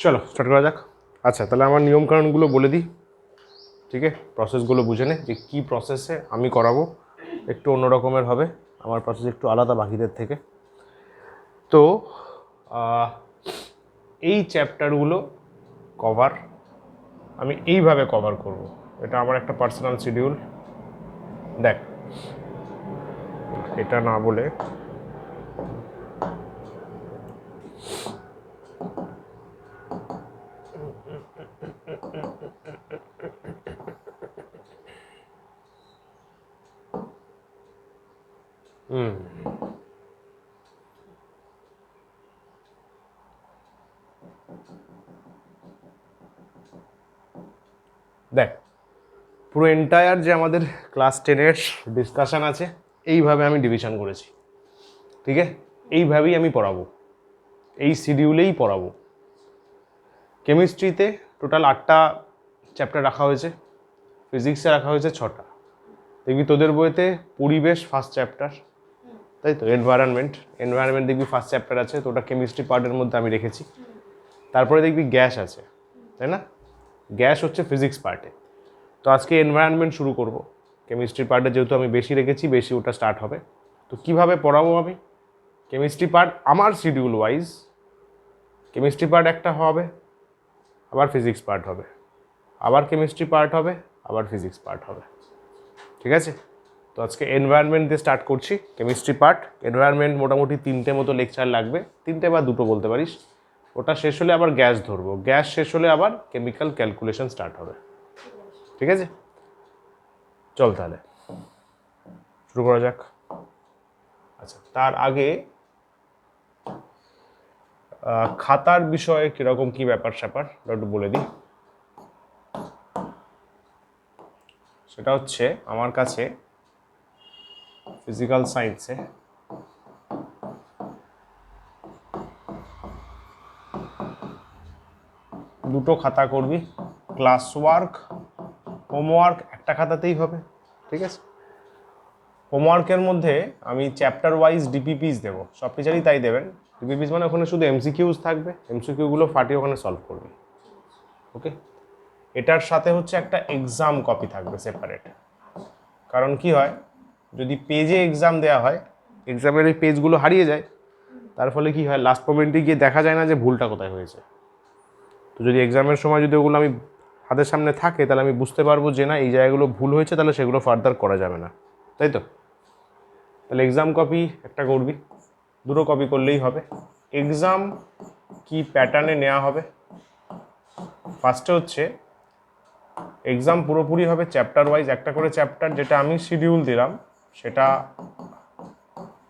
চলো স্টার্ট করা যাক। আচ্ছা, তাহলে আমার নিয়মকানুনগুলো বলে দিই, ঠিক আছে? প্রসেসগুলো বুঝে নে যে কী প্রসেসে আমি করাবো। একটু অন্য রকমের হবে, আমার প্রসেস একটু আলাদা বাকিদের থেকে। তো এই চ্যাপ্টারগুলো কভার আমি এইভাবে কভার করব, এটা আমার একটা পার্সোনাল শিডিউল। দেখ, এটা না বলে দেখ, পুরো এন্টায়ার যে আমাদের ক্লাস 10-এর ডিসকাশান আছে, এইভাবে আমি ডিভিশন করেছি, ঠিক আছে? এইভাবেই আমি পড়াবো, এই শিডিউলেই পড়াবো। কেমিস্ট্রিতে টোটাল 8টা চ্যাপ্টার রাখা হয়েছে, ফিজিক্সে রাখা হয়েছে 6টা। দেখবি তোদের বইতে পরিবেশ ফার্স্ট চ্যাপ্টার, তাই তো? এনভায়রনমেন্ট দেখবি ফার্স্ট চ্যাপ্টার আছে, তো ওটা কেমিস্ট্রি পার্টের মধ্যে আমি রেখেছি। তারপরে দেখবি গ্যাস আছে, তাই না? গ্যাস হচ্ছে ফিজিক্স পার্টে। তো আজকে এনভায়রনমেন্ট শুরু করব, কেমিস্ট্রি পার্টে যেহেতু আমি বেশি রেখেছি, বেশি ওটা স্টার্ট হবে। তো কিভাবে পড়াবো আমি? কেমিস্ট্রি পার্ট আমার শিডিউল ওয়াইজ কেমিস্ট্রি পার্ট একটা হবে, আবার ফিজিক্স পার্ট হবে, আবার কেমিস্ট্রি পার্ট হবে, আবার ফিজিক্স পার্ট হবে, ঠিক আছে? তো আজকে এনভায়রনমেন্ট দিয়ে স্টার্ট করছি কেমিস্ট্রি পার্ট। এনভায়রনমেন্ট মোটামুটি 3টে মতো লেকচার লাগবে, 3টে বা 2টো বলতে পারিস। ওটা শেষ হলে আবার গ্যাস ধরবো, গ্যাস শেষ হলে আবার কেমিক্যাল ক্যালকুলেশন স্টার্ট হবে, ঠিক আছে? চল তাহলে শুরু করা যাক। আচ্ছা, তার আগে খাতার বিষয়ে কীরকম কী ব্যাপার স্যাপার একটু বলে দিই। সেটা হচ্ছে আমার কাছে ফিজিক্যাল সায়েন্সে দুটো খাতা করবি, ক্লাস ওয়ার্ক, হোমওয়ার্ক একটা খাতাতেই হবে, ঠিক আছে? হোমওয়ার্কের মধ্যে আমি চ্যাপ্টার ওয়াইজ ডিপিপিস দেবো, সব টিচারই তাই দেবেন। ডিপিপিস মানে ওখানে শুধু এমসিকিউজ থাকবে, এমসিকিউগুলো ফাটিয়ে ওখানে সলভ করবি, ওকে? এটার সাথে হচ্ছে একটা এক্সাম কপি থাকবে সেপারেট। কারণ কি হয়, যদি পেজে এক্সাম দেওয়া হয়, এক্সামের এই পেজগুলো হারিয়ে যায়, তার ফলে কি হয়, লাস্ট মোমেন্টে গিয়ে দেখা যায় না যে ভুলটা কোথায় হয়েছে। তো যদি এক্সামের সময় যদি ওগুলো আমি হাতের সামনে থাকে, তাহলে আমি বুঝতে পারবো যে না, এই জায়গাগুলো ভুল হয়েছে, তাহলে সেগুলো ফার্দার করা যাবে না, তাই তো? তাহলে এক্সাম কপি একটা করবি, 2টো কপি করলেই হবে। এক্সাম কি প্যাটার্নে নেওয়া হবে? ফার্স্টে হচ্ছে এক্সাম পুরোপুরি হবে চ্যাপ্টার ওয়াইজ, একটা করে চ্যাপ্টার যেটা আমি শিডিউল দিলাম সেটা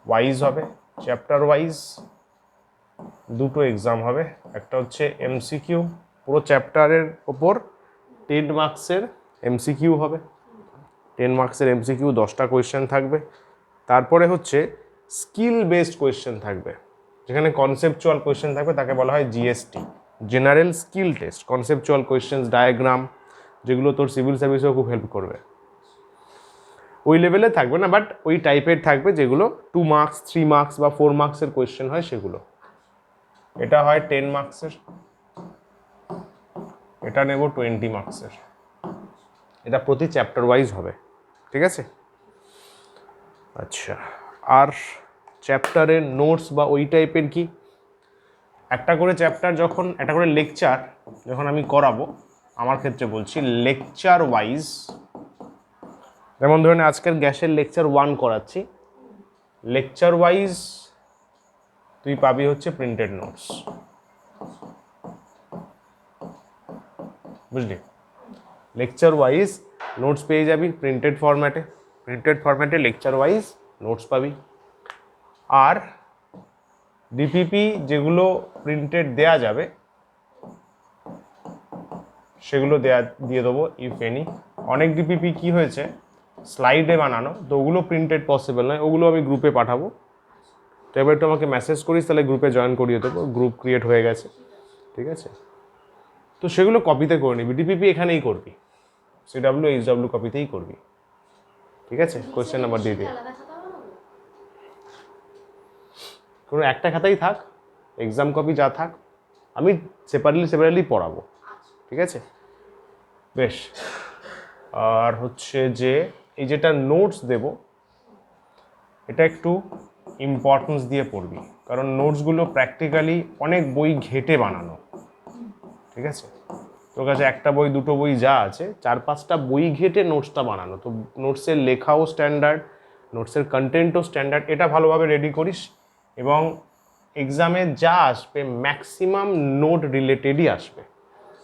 ওয়াইজ হবে। চ্যাপ্টার ওয়াইজ 2টো এক্সাম হবে, একটা হচ্ছে এমসিকিউ, পুরো চ্যাপ্টারের ওপর 10 মার্কসের এমসিকিউ হবে। 10 মার্কসের এমসিকিউ, 10টা কোয়েশ্চেন থাকবে। তারপরে হচ্ছে স্কিল বেসড কোয়েশ্চেন থাকবে, যেখানে কনসেপচুয়াল কোয়েশ্চেন থাকবে, তাকে বলা হয় GST, general skill test. Conceptual question, diagram, যেগুলো তোর সিভিল সার্ভিসেও খুব হেল্প করবে। ওই লেভেলে থাকবে না, বাট ওই টাইপের থাকবে, যেগুলো 2 মার্কস, 3 মার্কস বা 4 মার্কসের কোয়েশ্চেন হয় সেগুলো। এটা হয় 10 মার্কসের, এটা নেব 20 মার্কসের। এটা প্রতি চ্যাপ্টার ওয়াইজ হবে, ঠিক আছে? আচ্ছা, আর চ্যাপ্টারের নোটস বা ওই টাইপের কি, একটা করে চ্যাপ্টার যখন, একটা করে লেকচার যখন আমি করাবো, আমার ক্ষেত্রে বলছি লেকচার ওয়াইজ, যেমন ধরেন আজকের গ্যাসের লেকচার 1 করাচ্ছি, লেকচার ওয়াইজ তুই পাবি হচ্ছে প্রিন্টেড নোটস, বুঝলি? লেকচার ওয়াইজ নোটস পেয়ে যাবি প্রিন্টেড ফরম্যাটে লেকচার ওয়াইজ নোটস পাবি। আর ডিপিপি যেগুলো প্রিন্টেড দেয়া যাবে সেগুলো দিয়ে দেবো ইফ এনি। অনেক ডিপিপি কি হয়েছে, স্লাইডে বানানো, তো ওগুলো প্রিন্টেড পসিবল নয়, ওগুলো আমি গ্রুপে পাঠাবো। তো এবার একটু আমাকে মেসেজ করিস, তাহলে গ্রুপে জয়েন করিয়ে দেবো, গ্রুপ ক্রিয়েট হয়ে গেছে, ঠিক আছে? তো সেগুলো কপিতে করে নিবি, ডিপিপি এখানেই করবি, সিডাব্লিউ এইচডাব্লিউ কপিতেই করবি, ঠিক আছে? কোয়েশ্চেন নাম্বার দিয়ে দিই, কোনো একটা খাতাই থাক, এক্সাম কপি যা থাক আমি সেপারেটলি পড়াবো, ঠিক আছে? বেশ, আর হচ্ছে যে এই যেটা নোটস দেব এটা একটু ইম্পর্টেন্স দিয়ে পড়বি, কারণ নোটসগুলো প্র্যাকটিক্যালি অনেক বই ঘেটে বানানো, ঠিক আছে? তোর কাছে একটা বই দুটো বই যা আছে 4-5টা বই ঘেটে নোটসটা বানানো, তো নোটসের লেখাও স্ট্যান্ডার্ড, নোটসের কন্টেন্টও স্ট্যান্ডার্ড, এটা ভালোভাবে রেডি করিস। এবং এক্সামে যা আসবে ম্যাক্সিমাম নোট রিলেটেডই আসবে,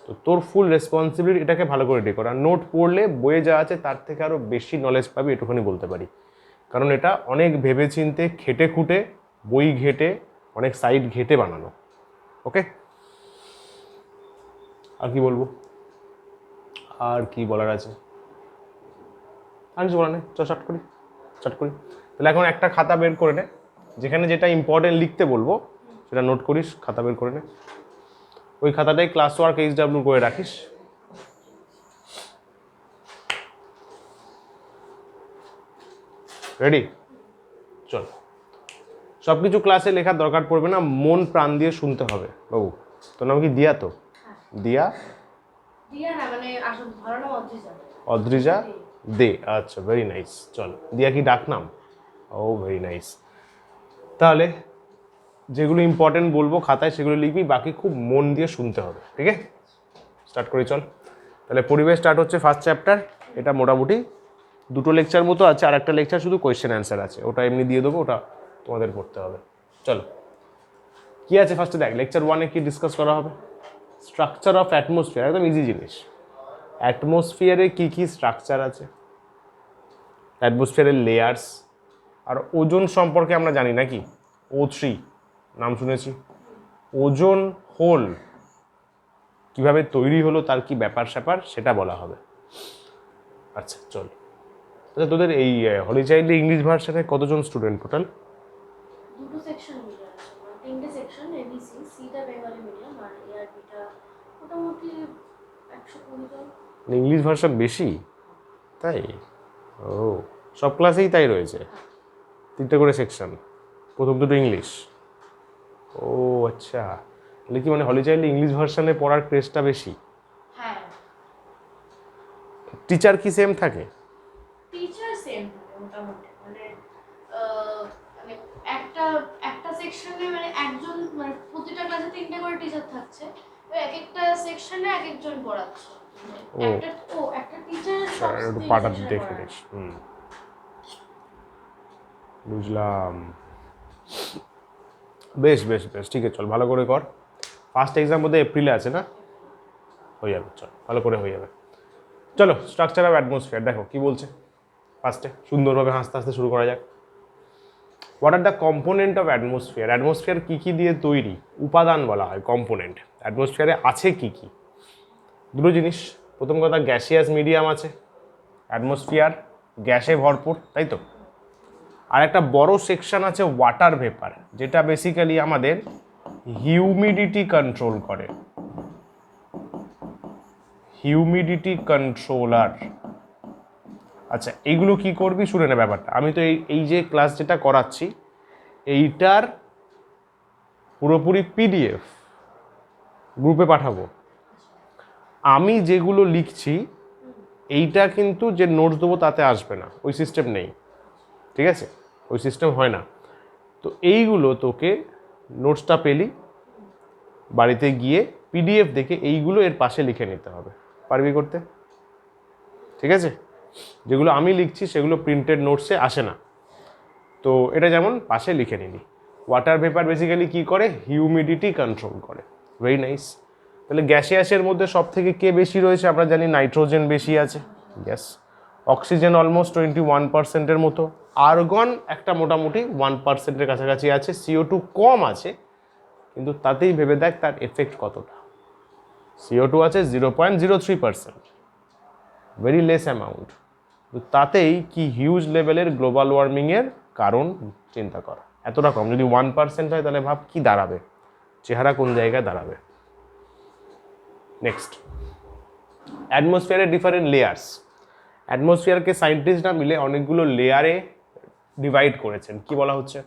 তো তোর ফুল রেসপন্সিবিলিটি এটাকে ভালো করে রেডি করা। নোট পড়লে বইয়ে যা আছে তার থেকে আরও বেশি নলেজ পাবি, এটুখানি বলতে পারি, কারণ এটা অনেক ভেবেচিন্তে খেটে খুঁটে বই ঘেটে অনেক সাইড ঘেটে বানানো। ওকে, আর কি বলবো, আর কি বলার আছে? আর কিছু বলার নেই, চট করি। তাহলে এখন একটা খাতা বের করে নে, যেখানে যেটা ইম্পর্টেন্ট লিখতে বলবো সেটা নোট করিস, খাতা বের করে নে। ওই খাতাটাই ক্লাস ওয়ার্ক HW করে রাখিস। রেডি? চল, সব কিছু ক্লাসে লেখার দরকার পড়বে না, মন প্রাণ দিয়ে শুনতে হবে। বাবু, তোর নাম কি দিয়া? তো দিয়া না, মানে আসল ভালো নাম অদ্রিজা। অদ্রিজা দে, আচ্ছা, ভেরি নাইস। চল, দিয়া কি ডাক নাম? ও ভেরি নাইস। তাহলে যেগুলো ইম্পর্টেন্ট বলবো খাতায় সেগুলো লিখবি, বাকি খুব মন দিয়ে শুনতে হবে, ঠিক আছে? স্টার্ট করি চল। তাহলে পরিবেশ স্টার্ট হচ্ছে ফার্স্ট চ্যাপ্টার, এটা মোটামুটি 2টো লেকচার মতো আছে, আর একটা লেকচার শুধু কোয়েশ্চেন অ্যান্সার আছে, ওটা এমনি দিয়ে দেবো, ওটা তোমাদের পড়তে হবে। চলো, কি আছে ফার্স্টে দেখ, লেকচার 1-এ কি ডিসকাস করা হবে? স্ট্রাকচার অফ অ্যাটমসফিয়ার, একদম ইজি জিনিস। অ্যাটমসফিয়ারে কি কি স্ট্রাকচার আছে, অ্যাটমসফিয়ারের লেয়ার্স, আর ওজোন সম্পর্কে আমরা জানি নাকি, O3 নাম শুনেছি, ওজোন হোল কিভাবে তৈরি হলো, তার কি ব্যাপার স্যাপার সেটা বলা হবে। আচ্ছা চল, আচ্ছা তোদের এই হলি চাইল্ডে ইংলিশ ভার্সনে কতজন স্টুডেন্ট টোটাল? দুটো সেকশন মিলে আছে, তিনটে সেকশন, এবিসি, সিটা বেঙ্গলি মিডিয়াম আর এআরবিটা মোটামুটি 120 জন। ইংলিশ ভার্সন বেশি তাই? ও, সব ক্লাসেই তাই রয়েছে, 3টে করে সেকশন, প্রথম দুটো ইংলিশ। ও আচ্ছা, তাহলে কি মানে হলি চাইল্ডে ইংলিশ ভার্সনে পড়ার ক্রেজটা বেশি? হ্যাঁ, টিচার কি সেম থাকে? টিচার সেম থাকে মোটামুটি, মানে মানে একটা একটা সেকশনে মানে একজন, মানে প্রতিটা ক্লাসে 3টে করে টিচার থাকছে, এক একটা সেকশনে এক একজন পড়াচ্ছে। একটা টিচার একটু পাটা দেখে নিস। বুঝলাম, বেশ বেশ বেশ, ঠিক আছে চল, ভালো করে কর। ফার্স্ট এক্সাম বোধহয় এপ্রিলে আছে না? হয়ে যাবে, চল ভালো করে হয়ে যাবে। চলো, স্ট্রাকচার অফ অ্যাটমসফিয়ার দেখো কি বলছে ফার্স্টে, সুন্দরভাবে হাসতে হাসতে শুরু করা যাক। What are the component of atmosphere, atmosphere কী কী দিয়ে তৈরি, উপাদান বলা হয় কম্পোনেন্ট। অ্যাটমসফিয়ারে আছে কি কি? দুটো জিনিস, প্রথম কথা গ্যাসিয়াস মিডিয়াম আছে, অ্যাটমসফিয়ার গ্যাসে ভরপুর, তাই তো? আর একটা বড় সেকশন আছে ওয়াটার ভেপার, যেটা বেসিক্যালি আমাদের হিউমিডিটি কন্ট্রোল করে, হিউমিডিটি কন্ট্রোলার। আচ্ছা, এইগুলো কি করবি শুনে না ব্যাপারটা, আমি তো এই যে ক্লাস যেটা করাচ্ছি এইটার পুরোপুরি PDF গ্রুপে পাঠাবো। আমি যেগুলো লিখছি এইটা কিন্তু যে নোটস দেবো তাতে আসবে না, ওই সিস্টেম নেই, ঠিক আছে? ওই সিস্টেম হয় না। তো এইগুলো তোকে নোটসটা পেলি, বাড়িতে গিয়ে PDF দেখে এইগুলো এর পাশে লিখে নিতে হবে, পারবি করতে? ঠিক আছে, যেগুলো আমি লিখছি সেগুলো প্রিন্টেড নোটসে আসে না, তো এটা যেমন পাশে লিখে নিলি। ওয়াটার ভেপার বেসিক্যালি কী করে, হিউমিডিটি কন্ট্রোল করে। Very nice. তাহলে গ্যাসিয়াসের মধ্যে সব থেকে কে বেশি রয়েছে আমরা জানি, নাইট্রোজেন বেশি আছে, গ্যাস। অক্সিজেন অলমোস্ট 21%-এর মতো, আর্গন একটা মোটামুটি 1%-এর কাছাকাছি আছে, CO2 কম আছে, কিন্তু তাতেই ভেবে দেখ তার এফেক্ট কতটা। CO2 আছে 0.03%, ভেরি লেস অ্যামাউন্ট, তো তাতেই কি হিউজ লেভেলের গ্লোবাল ওয়ার্মিংয়ের কারণ চিন্তা কর। এতটা কম, যদি 1% হয় তাহলে ভাব কি দাঁড়াবে, চেহারা কোন জায়গায় দাঁড়াবে। নেক্সট, অ্যাটমসফিয়ারের ডিফারেন্ট লেয়ার্স। অ্যাটমসফিয়ারকে সায়েন্টিস্টরা মিলে অনেকগুলো লেয়ারে ডিভাইড করেছেন। কি বলা হচ্ছে,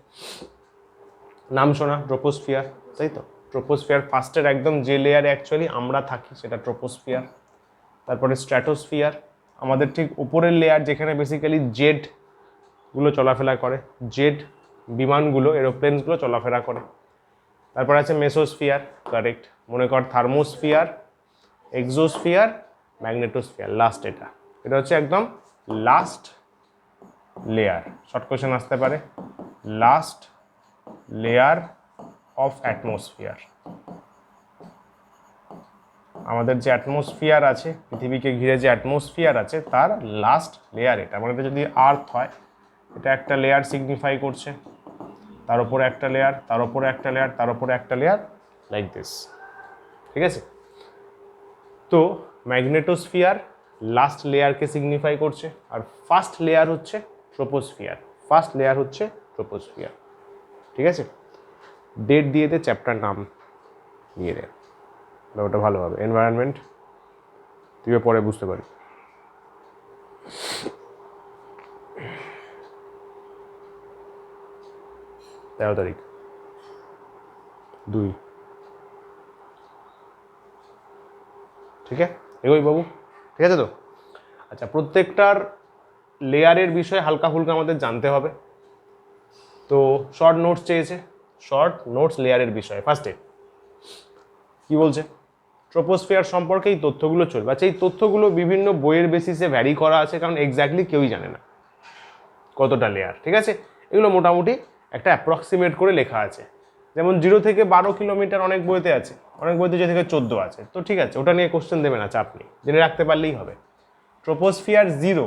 নাম শোনা, ট্রোপোস্ফিয়ার, তাই তো? ট্রোপোস্ফিয়ার ফার্স্টের একদম যে লেয়ারে অ্যাকচুয়ালি আমরা থাকি সেটা ট্রোপোস্ফিয়ার। তারপরে স্ট্র্যাটোস্ফিয়ার, আমাদের ঠিক উপরের লেয়ার যেখানে বেসিক্যালি জেটগুলো চলাফেরা করে, জেট বিমানগুলো এরোপ্লেনসগুলো চলাফেরা করে। তারপর আছে মেসোস্ফিয়ার, কারেক্ট, মনে কর থার্মোস্ফিয়ার, এক্সোস্ফিয়ার, ম্যাগনেটোস্ফিয়ার, লাস্ট এটা এটা হচ্ছে একদম লাস্ট লেয়ার। শর্ট কোয়েশ্চেন আসতে পারে, লাস্ট লেয়ার অফ অ্যাটমসফিয়ার। আমাদের যে অ্যাটমসফিয়ার আছে, পৃথিবীকে ঘিরে যে অ্যাটমসফিয়ার আছে তার লাস্ট লেয়ার এটা। মানে এটা যদি আর্থ হয়, এটা একটা লেয়ার সিগনিফাই করছে, তার উপরে একটা লেয়ার, তার উপরে একটা লেয়ার, তার উপরে একটা লেয়ার, লাইক দিস। ঠিক আছে? তো ম্যাগনেটোস্ফিয়ার লাস্ট লেয়ারকে সিগনিফাই করছে, আর ফার্স্ট লেয়ার হচ্ছে ট্রোপোস্ফিয়ার। ফার্স্ট লেয়ার হচ্ছে ট্রোপোস্ফিয়ার। ঠিক আছে? ডেট দিয়ে দে, চ্যাপ্টার নাম দিয়ে দে, ওটা ভালো হবে। এনভায়রনমেন্ট তুই পরে বুঝতে পারি। 13 তারিখ 2। ঠিক আছে, এগোই বাবু। ঠিক আছে তো? আচ্ছা, প্রত্যেকটার লেয়ারের বিষয়ে হালকা ফুলকা আমাদের জানতে হবে। তো শর্ট নোটস চেয়েছে, শর্ট নোটস লেয়ারের বিষয়ে। ফার্স্টে কি বলছে? ট্রোপোস্ফিয়ার সম্পর্কে এই তথ্যগুলো চলবে। আচ্ছা, এই তথ্যগুলো বিভিন্ন বইয়ের বেসিসে ভ্যারি করা আছে, কারণ এক্স্যাক্টলি কেউই জানে না কতটা লেয়ার। ঠিক আছে? এগুলো মোটামুটি একটা অ্যাপ্রক্সিমেট করে লেখা আছে। যেমন 0 থেকে 12 কিলোমিটার অনেক বইতে আছে, অনেক বইতে 0 থেকে 14 আছে। তো ঠিক আছে, ওটা নিয়ে কোশ্চেন দেবে না, চাপ নেই, জেনে রাখতে পারলেই হবে। ট্রোপোস্ফিয়ার 0,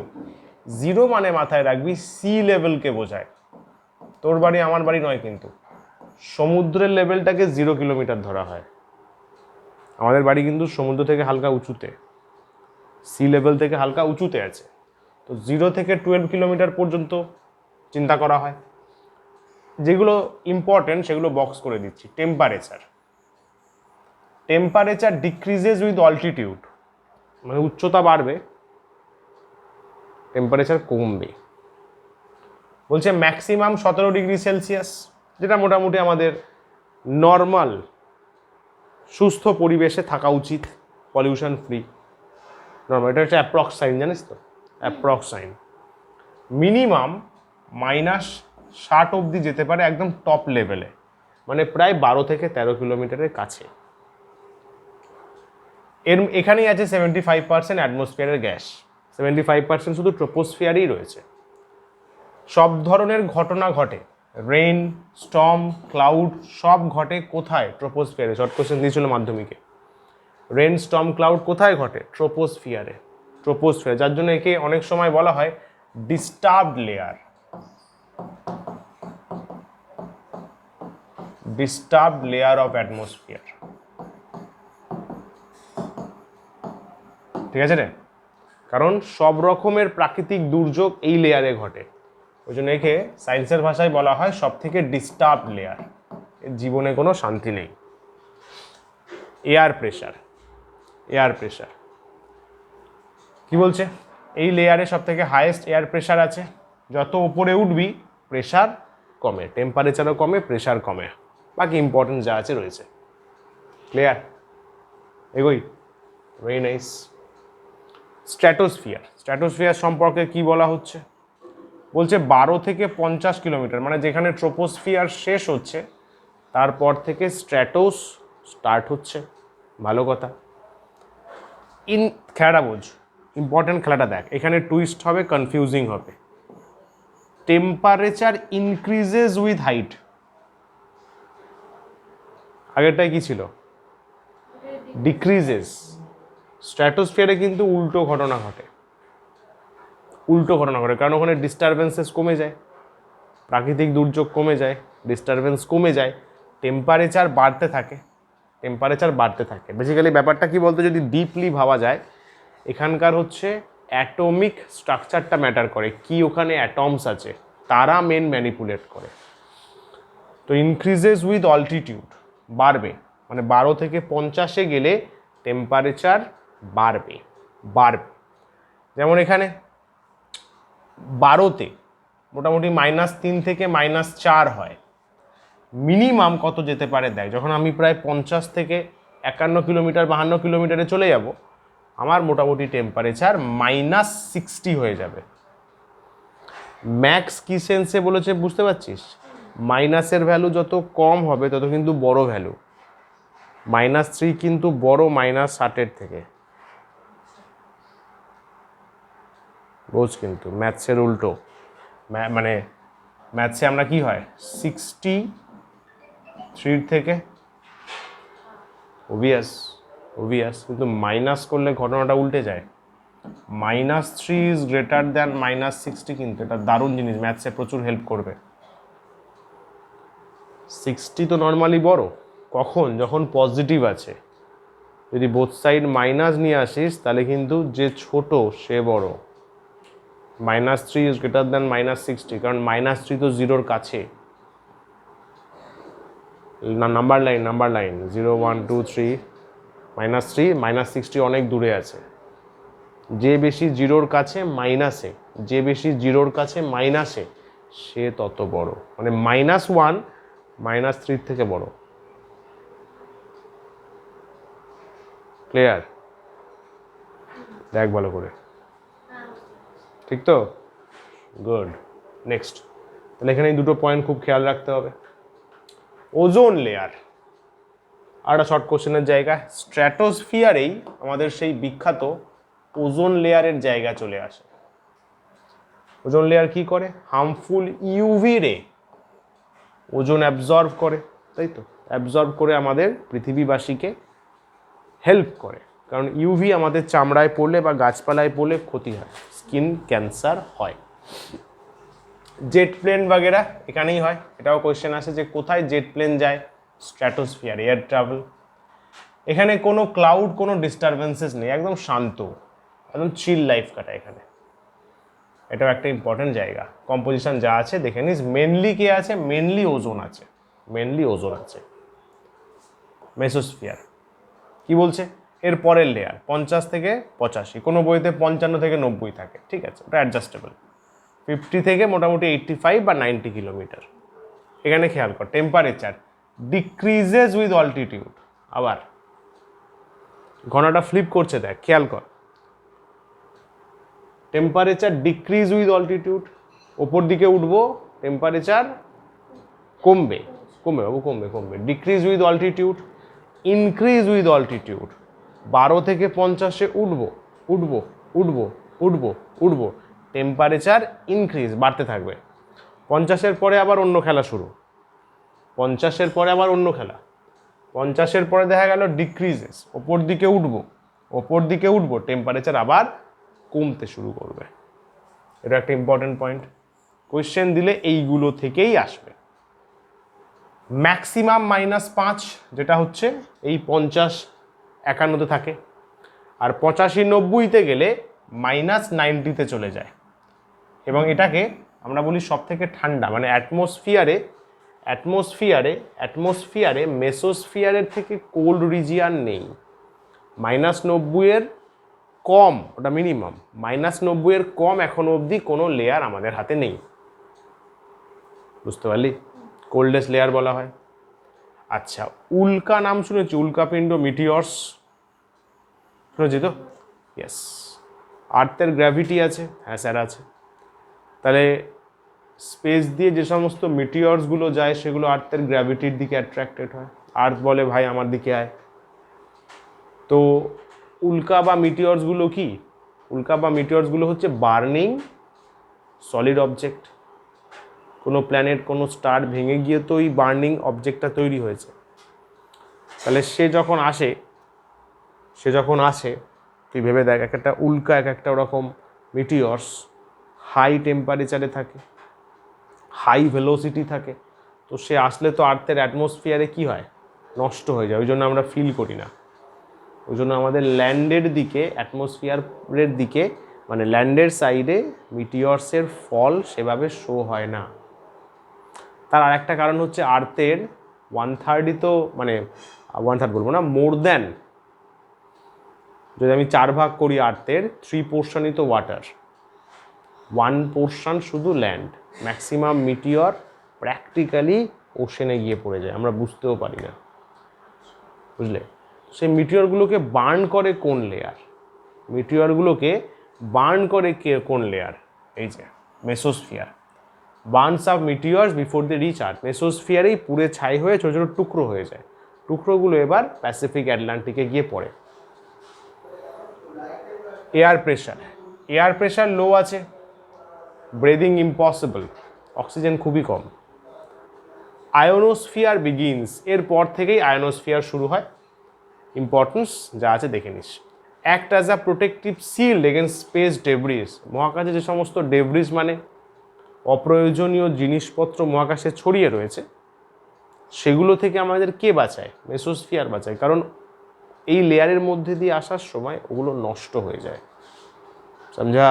0 মানে মাথায় রাখবি সি লেভেলকে বোঝায়। তোর বাড়ি আমার বাড়ি নয় কিন্তু, সমুদ্রের লেভেলটাকে 0 কিলোমিটার ধরা হয়। আমাদের বাড়ি কিন্তু সমুদ্র থেকে হালকা উঁচুতে, সি লেভেল থেকে হালকা উঁচুতে আছে। তো 0 থেকে 12 কিলোমিটার পর্যন্ত চিন্তা করা হয়। যেগুলো ইম্পর্টেন্ট সেগুলো বক্স করে দিচ্ছি। Temperature, temperature decreases with altitude, মানে উচ্চতা বাড়বে টেম্পারেচার কমবে। বলছে ম্যাক্সিমাম 17 ডিগ্রি সেলসিয়াস, যেটা মোটামুটি আমাদের নর্মাল সুস্থ পরিবেশে থাকা উচিত, পলিউশন ফ্রি নর্মাল। এটা হচ্ছে অ্যাপ্রক্স সাইন, জানিস তো? Approx sign. মিনিমাম -60 অবধি যেতে পারে একদম টপ লেভেলে, মানে প্রায় 12 থেকে 13 কিলোমিটারের কাছে। এখানেই আছে 75% অ্যাটমসফিয়ারের গ্যাস, 75% শুধু ট্রোপোস্ফিয়ারই রয়েছে। সব ধরনের ঘটনা ঘটে, রেইন, স্টর্ম, ক্লাউড সব ঘটে কোথায়? ট্রোপোস্ফিয়ারে। শর্ট কোশ্চেন দিয়েছিল মাধ্যমিকে। রেইন, স্টর্ম, ক্লাউড কোথায় ঘটে? ট্রোপোস্ফিয়ারে। ট্রোপোস্ফিয়ার, যার জন্য একে অনেক সময় বলা হয় disturbed layer. Disturbed layer of atmosphere. ঠিক আছে রে? কারণ সব রকমের প্রাকৃতিক দুর্যোগ এই লেয়ারে ঘটে, ওই জন্য একে সায়েন্সের ভাষায় বলা হয় সব থেকে ডিস্টার্ব লেয়ার। এর জীবনে কোনো শান্তি নেই। এয়ার প্রেশার, এয়ার প্রেশার কি বলছে? এই লেয়ারে সব থেকে হাইয়েস্ট এয়ার প্রেশার আছে। যত উপরে উঠবি প্রেশার কমে, টেম্পারেচারও কমে, প্রেশার কমে, বাকি ইম্পর্টেন্ট যা আছে রয়েছে। ক্লিয়ার? এগোই। Very nice. স্ট্র্যাটোস্ফিয়ার, স্ট্র্যাটোস্ফিয়ার সম্পর্কে কি বলা হচ্ছে? বলছে 12 থেকে 50 কিলোমিটার, মানে যেখানে ট্রোপোস্ফিয়ার শেষ হচ্ছে তারপর থেকে স্ট্র্যাটোস স্টার্ট হচ্ছে। ভালো কথা। খেলাটা বোঝ, ইম্পর্টেন্ট খেলাটা দেখ, এখানে টুইস্ট হবে, কনফিউজিং হবে। টেম্পারেচার ইনক্রিজেস উইথ হাইট, আগেরটাই কি ছিল? ডিক্রিজেস। স্ট্র্যাটোস্ফিয়ারে কিন্তু উল্টো ঘটনা ঘটে, উল্টো ঘটনা ঘটে, কারণ ওখানে ডিস্টারবেন্সেস কমে যায়, প্রাকৃতিক দুর্যোগ কমে যায়, ডিস্টারবেন্স কমে যায়, টেম্পারেচার বাড়তে থাকে, টেম্পারেচার বাড়তে থাকে। বেসিক্যালি ব্যাপারটা কি বলতো, যদি ডিপলি ভাবা যায়, এখানকার হচ্ছে অ্যাটমিক স্ট্রাকচারটা ম্যাটার করে, কি ওখানে অ্যাটমস আছে তারা মেন ম্যানিপুলেট করে। তো ইনক্রিজেস উইথ অল্টিটিউড, বাড়বে, মানে 12 থেকে 50-এ গেলে টেম্পারেচার বাড়বে, বাড়বে। যেমন এখানে 12তে মোটামুটি -3 থেকে -4 হয়, মিনিমাম কত যেতে পারে দেখ। যখন আমি প্রায় 50 থেকে 51 কিলোমিটার 52 কিলোমিটারে চলে যাব, আমার মোটামুটি টেম্পারেচার -60 হয়ে যাবে। ম্যাক্স কি সেন্সে বলেছে বুঝতে পারছিস? মাইনাসের ভ্যালু যত কম হবে তত কিন্তু বড় ভ্যালু। -3 কিন্তু বড় -60 থেকে, বোঝ কিন্তু ম্যাথসের উল্টো। মানে ম্যাথসে আমরা কি হয় 63 থেকে ওভিয়াস, কিন্তু মাইনাস করলে ঘটনাটা উল্টে যায়। -3 ইজ গ্রেটার দ্যান -60, কিন্তু এটা দারুণ জিনিস, ম্যাথসে প্রচুর হেল্প করবে। 60 তো নর্মালি বড়, কখন? যখন পজিটিভ আছে। যদি বোথ সাইড মাইনাস নিয়ে আসিস তাহলে কিন্তু যে ছোট সে বড়। -3 ইজ গ্রেটার দ্যান -60, কারণ -3 তো জিরোর কাছে। নাম্বার লাইন 0 1 2 3, -3 -60 অনেক দূরে আছে। যে বেশি জিরোর কাছে মাইনাসে, যে বেশি জিরোর কাছে মাইনাসে, সে তত বড়। মানে -1 -3 থেকে বড়। ক্লিয়ার? দেখ ভালো করে, ঠিক তো? গুড। নেক্সট, তাহলে এখানে এই দুটো পয়েন্ট খুব খেয়াল রাখতে হবে। ওজোন লেয়ার আর একটা শর্ট কোশ্চেনের জায়গা। স্ট্র্যাটোস্ফিয়ারেই আমাদের সেই বিখ্যাত ওজোন লেয়ারের জায়গা চলে আসে। ওজোন লেয়ার কি করে? হার্মফুল ইউভি রে ওজোন অ্যাবজর্ব করে, তাই তো? অ্যাবজর্ব করে আমাদের পৃথিবীবাসীকে হেল্প করে, কারণ ইউভি আমাদের চামড়ায় পড়লে বা গাছপালায় পড়লে ক্ষতি হয়, স্কিন ক্যান্সার হয়। জেট প্লেন বাগেরা এখানেই হয়। এটাও কোয়েশ্চেন আসে যে কোথায় জেট প্লেন যায়? Stratosphere, air travel. এখানে কোনো ক্লাউড, কোনো ডিস্টারবেন্সেস নেই, একদম শান্ত, একদম চিল লাইফ কাটায় এখানে। এটাও একটা ইম্পর্টেন্ট জায়গা। কম্পোজিশন যা আছে দেখে নিস। মেনলি কে আছে? মেনলি ওজোন আছে, মেসোস্ফিয়ার। কি বলছে? এর পরের লেয়ার 50 থেকে 85, কোনো বইতে 55 থেকে 90 থাকে, ঠিক আছে, ওটা অ্যাডজাস্টেবল। 50 থেকে মোটামুটি 85 বা 90 কিলোমিটার। এখানে খেয়াল কর, টেম্পারেচার ডিক্রিজেস উইথ অল্টিটিউড। আবার ঘনাটা ফ্লিপ করছে, দেখ খেয়াল কর। টেম্পারেচার ডিক্রিজ উইথ অল্টিটিউড, ওপর দিকে উঠবো টেম্পারেচার কমবে, কমবে। Decrease with altitude, increase with altitude. 12 থেকে 50-এ উঠবো, টেম্পারেচার ইনক্রিজ, বাড়তে থাকবে। 50-এর পরে আবার অন্য খেলা শুরু, 50-এর পরে আবার অন্য খেলা। 50-এর পরে দেখা গেল ডিক্রিজেস, ওপর দিকে উঠবো, টেম্পারেচার আবার কমতে শুরু করবে। এটা একটা ইম্পর্টেন্ট পয়েন্ট, কোয়েশ্চেন দিলে এইগুলো থেকেই আসবে। ম্যাক্সিমাম -5, যেটা হচ্ছে এই 50-51-তে থাকে, আর 85-90-তে গেলে -90-তে চলে যায়। এবং এটাকে আমরা বলি সব থেকে ঠান্ডা, মানে অ্যাটমসফিয়ারে মেসোস্ফিয়ারের থেকে কোল্ড রিজিয়ান নেই। -90-এর কম, ওটা মিনিমাম, -90-এর কম এখনো অবধি কোনো লেয়ার আমাদের হাতে নেই। বুঝতে পারলি? কোল্ডেস্ট লেয়ার বলা হয়। আচ্ছা, উল্কা নাম শুনেছি? উল্কাপিণ্ড, মিটিওরস শুনেছি তো? ইয়েস। আর্থের গ্র্যাভিটি আছে? হ্যাঁ স্যার আছে। তাহলে স্পেস দিয়ে যে সমস্ত মিটিওরসগুলো যায় সেগুলো আর্থের গ্র্যাভিটির দিকে অ্যাট্রাক্টেড হয়। আর্থ বলে ভাই আমার দিকে আয়। তো উল্কা বা মিটিওরসগুলো কি? উল্কা বা মিটিওরসগুলো হচ্ছে বার্নিং সলিড অবজেক্ট। কোনো প্ল্যানেট, কোনো স্টার ভেঙে গিয়ে তো ওই বার্নিং অবজেক্টটা তৈরি হয়েছে। তাহলে সে যখন আসে তুই ভেবে দেখ, এক একটা উল্কা, এক একটা ওরকম মিটিওরস হাই টেম্পারেচারে থাকে, হাই ভেলোসিটি থাকে। তো সে আসলে তো আর্থের অ্যাটমসফিয়ারে কি হয়? নষ্ট হয়ে যায়। ওই জন্য আমরা ফিল করি না। ওই জন্য আমাদের ল্যান্ডের দিকে, অ্যাটমসফিয়ারের দিকে, মানে ল্যান্ডের সাইডে মিটিওরসের ফল সেভাবে শো হয় না। তার আরেকটা কারণ হচ্ছে আর্থের 1/3 তো, মানে 1/3 বলবো না, মোর দ্যান, যদি আমি 4 ভাগ করি আর্থের, 3 পোর্শনই তো ওয়াটার, 1 পোর্শন শুধু ল্যান্ড। ম্যাক্সিমাম মিটিওর প্র্যাকটিক্যালি ওশেনে গিয়ে পড়ে যায়, আমরা বুঝতেও পারি না, বুঝলে? সেই মিটিওরগুলোকে বার্ন করে কোন লেয়ার? মিটিওরগুলোকে বার্ন করে কোন লেয়ার? এই যে mesosphere. Burns of meteors before they reach earth. মেসোস্ফিয়ারেই পুড়ে ছাই হয়ে ছোটো ছোটো টুকরো হয়ে যায়। টুকরোগুলো এবার প্যাসিফিক আটলান্টিকে গিয়ে পড়ে। Air pressure, air pressure low আছে, ব্রিদিং ইম্পসিবল, অক্সিজেন খুবই কম। আয়োনোস্ফিয়ার বিগিনস, এরপর থেকেই আয়োনোস্ফিয়ার শুরু হয়। ইম্পর্টেন্স যা আছে দেখে নিস। Act as a protective shield against space debris. মহাকাশে যে সমস্ত ডেব্রিজ মানে অপ্রয়োজনীয় জিনিসপত্র মহাকাশে ছড়িয়ে রয়েছে, সেগুলো থেকে আমাদের কে বাঁচায়? মেসোস্ফিয়ার বাঁচায়, কারণ এই লেয়ারের মধ্যে দিয়ে আসার সময় ওগুলো নষ্ট হয়ে যায়। সমঝা?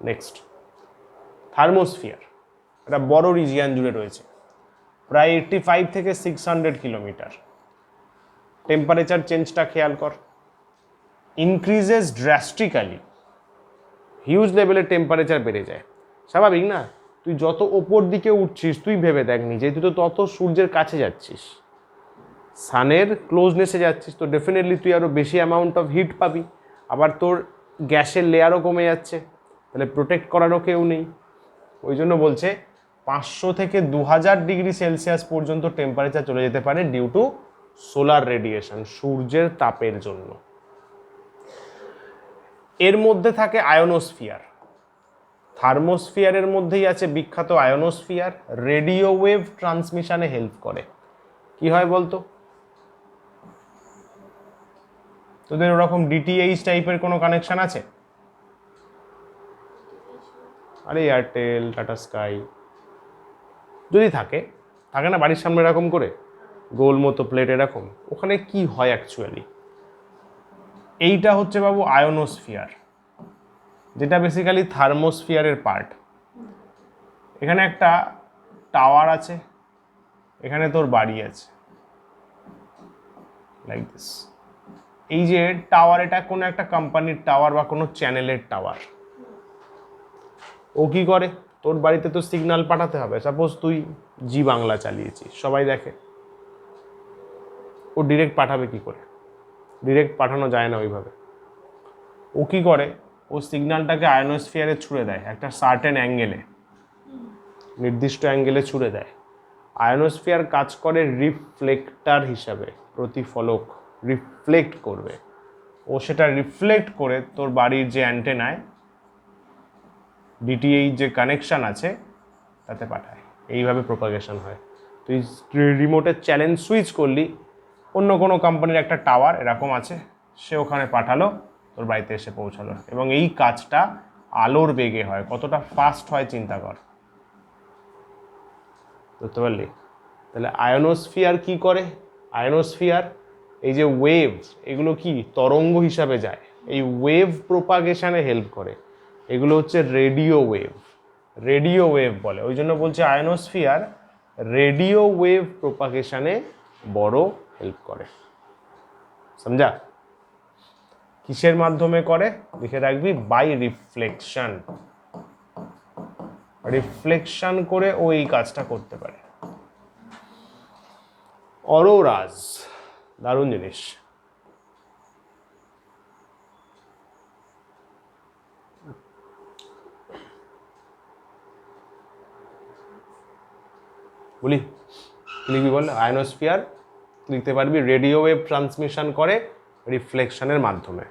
Next, thermosphere. এটা বড় রিজিয়ান জুড়ে রয়েছে, প্রায় 85 থেকে 600 কিলোমিটার। টেম্পারেচার চেঞ্জটা খেয়াল কর, ইনক্রিজেস ড্রাস্টিক্যালি, হিউজ লেভেলের টেম্পারেচার বেড়ে যায়। স্বাভাবিক না? তুই যত ওপর দিকে উঠছিস, তুই ভেবে দেখ নিজে, তুই তো তত সূর্যের কাছে যাচ্ছিস, সানের ক্লোজনেসে যাচ্ছিস, তো ডেফিনেটলি তুই আরও বেশি অ্যামাউন্ট অফ হিট পাবি। আবার তোর গ্যাসের লেয়ারও কমে যাচ্ছে, তাহলে প্রোটেক্ট করারও কেউ নেই। ওই জন্য বলছে 500 থেকে 2000 ডিগ্রি সেলসিয়াস পর্যন্ত টেম্পারেচার চলে যেতে পারে ডিউ টু সোলার রেডিয়েশন, সূর্যের তাপের জন্য। এর মধ্যে থাকে আয়োনোস্ফিয়ার। থার্মোস্ফিয়ারের মধ্যেই আছে বিখ্যাত আয়োনোস্ফিয়ার, রেডিও ওয়েভ ট্রান্সমিশনে হেল্প করে। কি হয় বলতো? তোদের ওরকম ডিটিএইচ টাইপের কোনো কানেকশন আছে? আরে এয়ারটেল, টাটা স্কাই যদি থাকে, থাকে না বাড়ির সামনে এরকম করে গোল মতো প্লেট এরকম, ওখানে কি হয় অ্যাকচুয়ালি? এইটা হচ্ছে বাবু আয়োনোস্ফিয়ার, যেটা বেসিক্যালি থার্মোস্ফিয়ারের পার্ট। এখানে একটা টাওয়ার আছে, এখানে তোর বাড়ি আছে, লাইক দিস। এই যে টাওয়ার, এটা কোনো একটা কোম্পানির টাওয়ার বা কোনো চ্যানেলের টাওয়ার। ও কি করে? তোর বাড়িতে তো সিগন্যাল পাঠাতে হবে। সাপোজ তুই জি বাংলা চালিয়েছিস, সবাই দেখে, ও ডিরেক্ট পাঠাবে কি করে? ডিরেক্ট পাঠানো যায় না ওইভাবে। ও কি করে? ও সিগন্যালটাকে আয়োনোস্ফিয়ারে ছুড়ে দেয় একটা সার্টেন অ্যাঙ্গেলে, নির্দিষ্ট অ্যাঙ্গেলে ছুড়ে দেয়। আয়োনোস্ফিয়ার কাজ করে রিফ্লেক্টার হিসাবে, প্রতিফলক, রিফ্লেক্ট করবে। ও সেটা রিফ্লেক্ট করে তোর বাড়ির যে অ্যান্টেনায় ডিটিএইচ যে কানেকশান আছে তাতে পাঠায়। এইভাবে প্রোপাগেশন হয়। তুই রিমোটের চ্যালেঞ্জ সুইচ করলি, অন্য কোনো কোম্পানির একটা টাওয়ার এরকম আছে, সে ওখানে পাঠালো, তোর বাড়িতে এসে পৌঁছালো। এবং এই কাজটা আলোর বেগে হয়। কতটা ফাস্ট হয় চিন্তা কর, বুঝতে পারলি? তাহলে আয়োনোস্ফিয়ার কি করে? আয়োনোস্ফিয়ার এই যে ওয়েভ, এগুলো কি তরঙ্গ হিসাবে যায়, এই ওয়েভ প্রোপাগেশনে হেল্প করে। এগুলো হচ্ছে রেডিও ওয়েভ, রেডিও ওয়েভ বলে। ওই জন্য বলছে আয়োনোস্ফিয়ার রেডিও ওয়েভ প্রোপাগেশনে বড় হেল্প করে। সমঝা? কিসের মাধ্যমে করে লিখে রাখবি? By reflection. রিফ্লেকশন করে ও এই কাজটা করতে পারে। অরোরাস দারুণ জিনিস। বলি লিখবি বল, আয়োনোস্ফিয়ার লিখতে পারবি রেডিও ওয়েভ ট্রান্সমিশন করে রিফ্লেকশনের মাধ্যমে।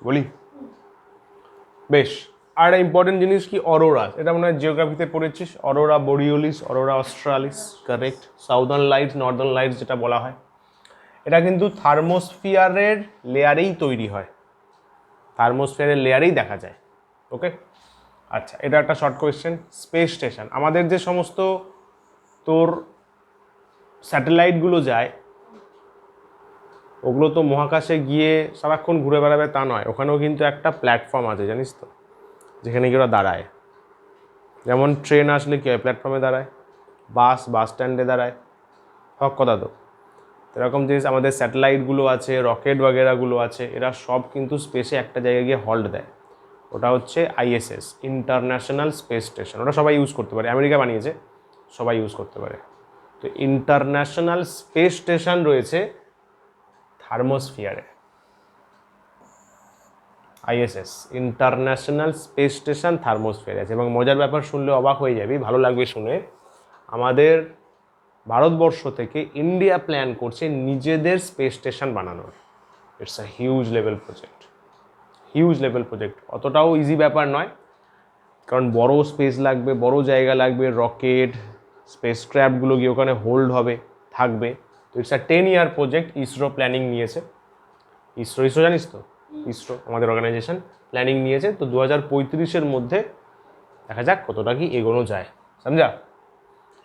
বলি বেশ। আর একটা ইম্পর্টেন্ট জিনিস কি, অরোরা। এটা মনে হয় জিওগ্রাফিতে পড়েছিস, aurora borealis, aurora australis, correct. Southern lights, northern lights যেটা বলা হয়, এটা কিন্তু থার্মোস্ফিয়ারের লেয়ারেই তৈরি হয়, থার্মোস্ফিয়ারের লেয়ারেই দেখা যায়। ওকে, আচ্ছা, এটা একটা শর্ট কোয়েশ্চেন। স্পেস স্টেশন, আমাদের যে সমস্ত তোর স্যাটেলাইটগুলো যায়, ওগুলো তো মহাকাশে গিয়ে সারাক্ষণ ঘুরে বেড়াবে তা নয়, ওখানেও কিন্তু একটা প্ল্যাটফর্ম আছে জানিস তো, যেখানে গিয়ে ওরা দাঁড়ায়। যেমন ট্রেন আসলে কী হয়, প্ল্যাটফর্মে দাঁড়ায়, বাস স্ট্যান্ডে দাঁড়ায়, হক কথা তো। এরকম জিনিস আমাদের স্যাটেলাইটগুলো আছে, রকেট বাগেরাগুলো আছে, এরা সব কিন্তু স্পেসে একটা জায়গায় গিয়ে হল্ট দেয়। ওটা হচ্ছে আইএসএস, ইন্টারন্যাশনাল স্পেস স্টেশন। ওটা সবাই ইউজ করতে পারে, আমেরিকা বানিয়েছে, সবাই ইউজ করতে পারে। তো ইন্টারন্যাশনাল স্পেস স্টেশন রয়েছে থার্মোস্ফিয়ারে, আইএসএস, ইন্টারন্যাশনাল স্পেস স্টেশন থার্মোস্ফিয়ারে আছে। এবং মজার ব্যাপার, শুনলে অবাক হয়ে যাবি, ভালো লাগবে শুনে, আমাদের ভারতবর্ষ থেকে ইন্ডিয়া প্ল্যান করছে নিজেদের স্পেস স্টেশন বানানোর। It's a huge level project, huge level project. অতটাও ইজি ব্যাপার নয়, কারণ বড় স্পেস লাগবে, বড় জায়গা লাগবে, রকেট স্পেস ক্র্যাফটগুলো গিয়ে ওখানে হোল্ড হবে, থাকবে। তো it's a 10 year project. ISRO planning নিয়েছে, ইসরো জানিস তো, ইসরো আমাদের অর্গানাইজেশন প্ল্যানিং নিয়েছে। তো 2035-এর মধ্যে দেখা যাক কতটা কি এগোনো যায়, সমঝা।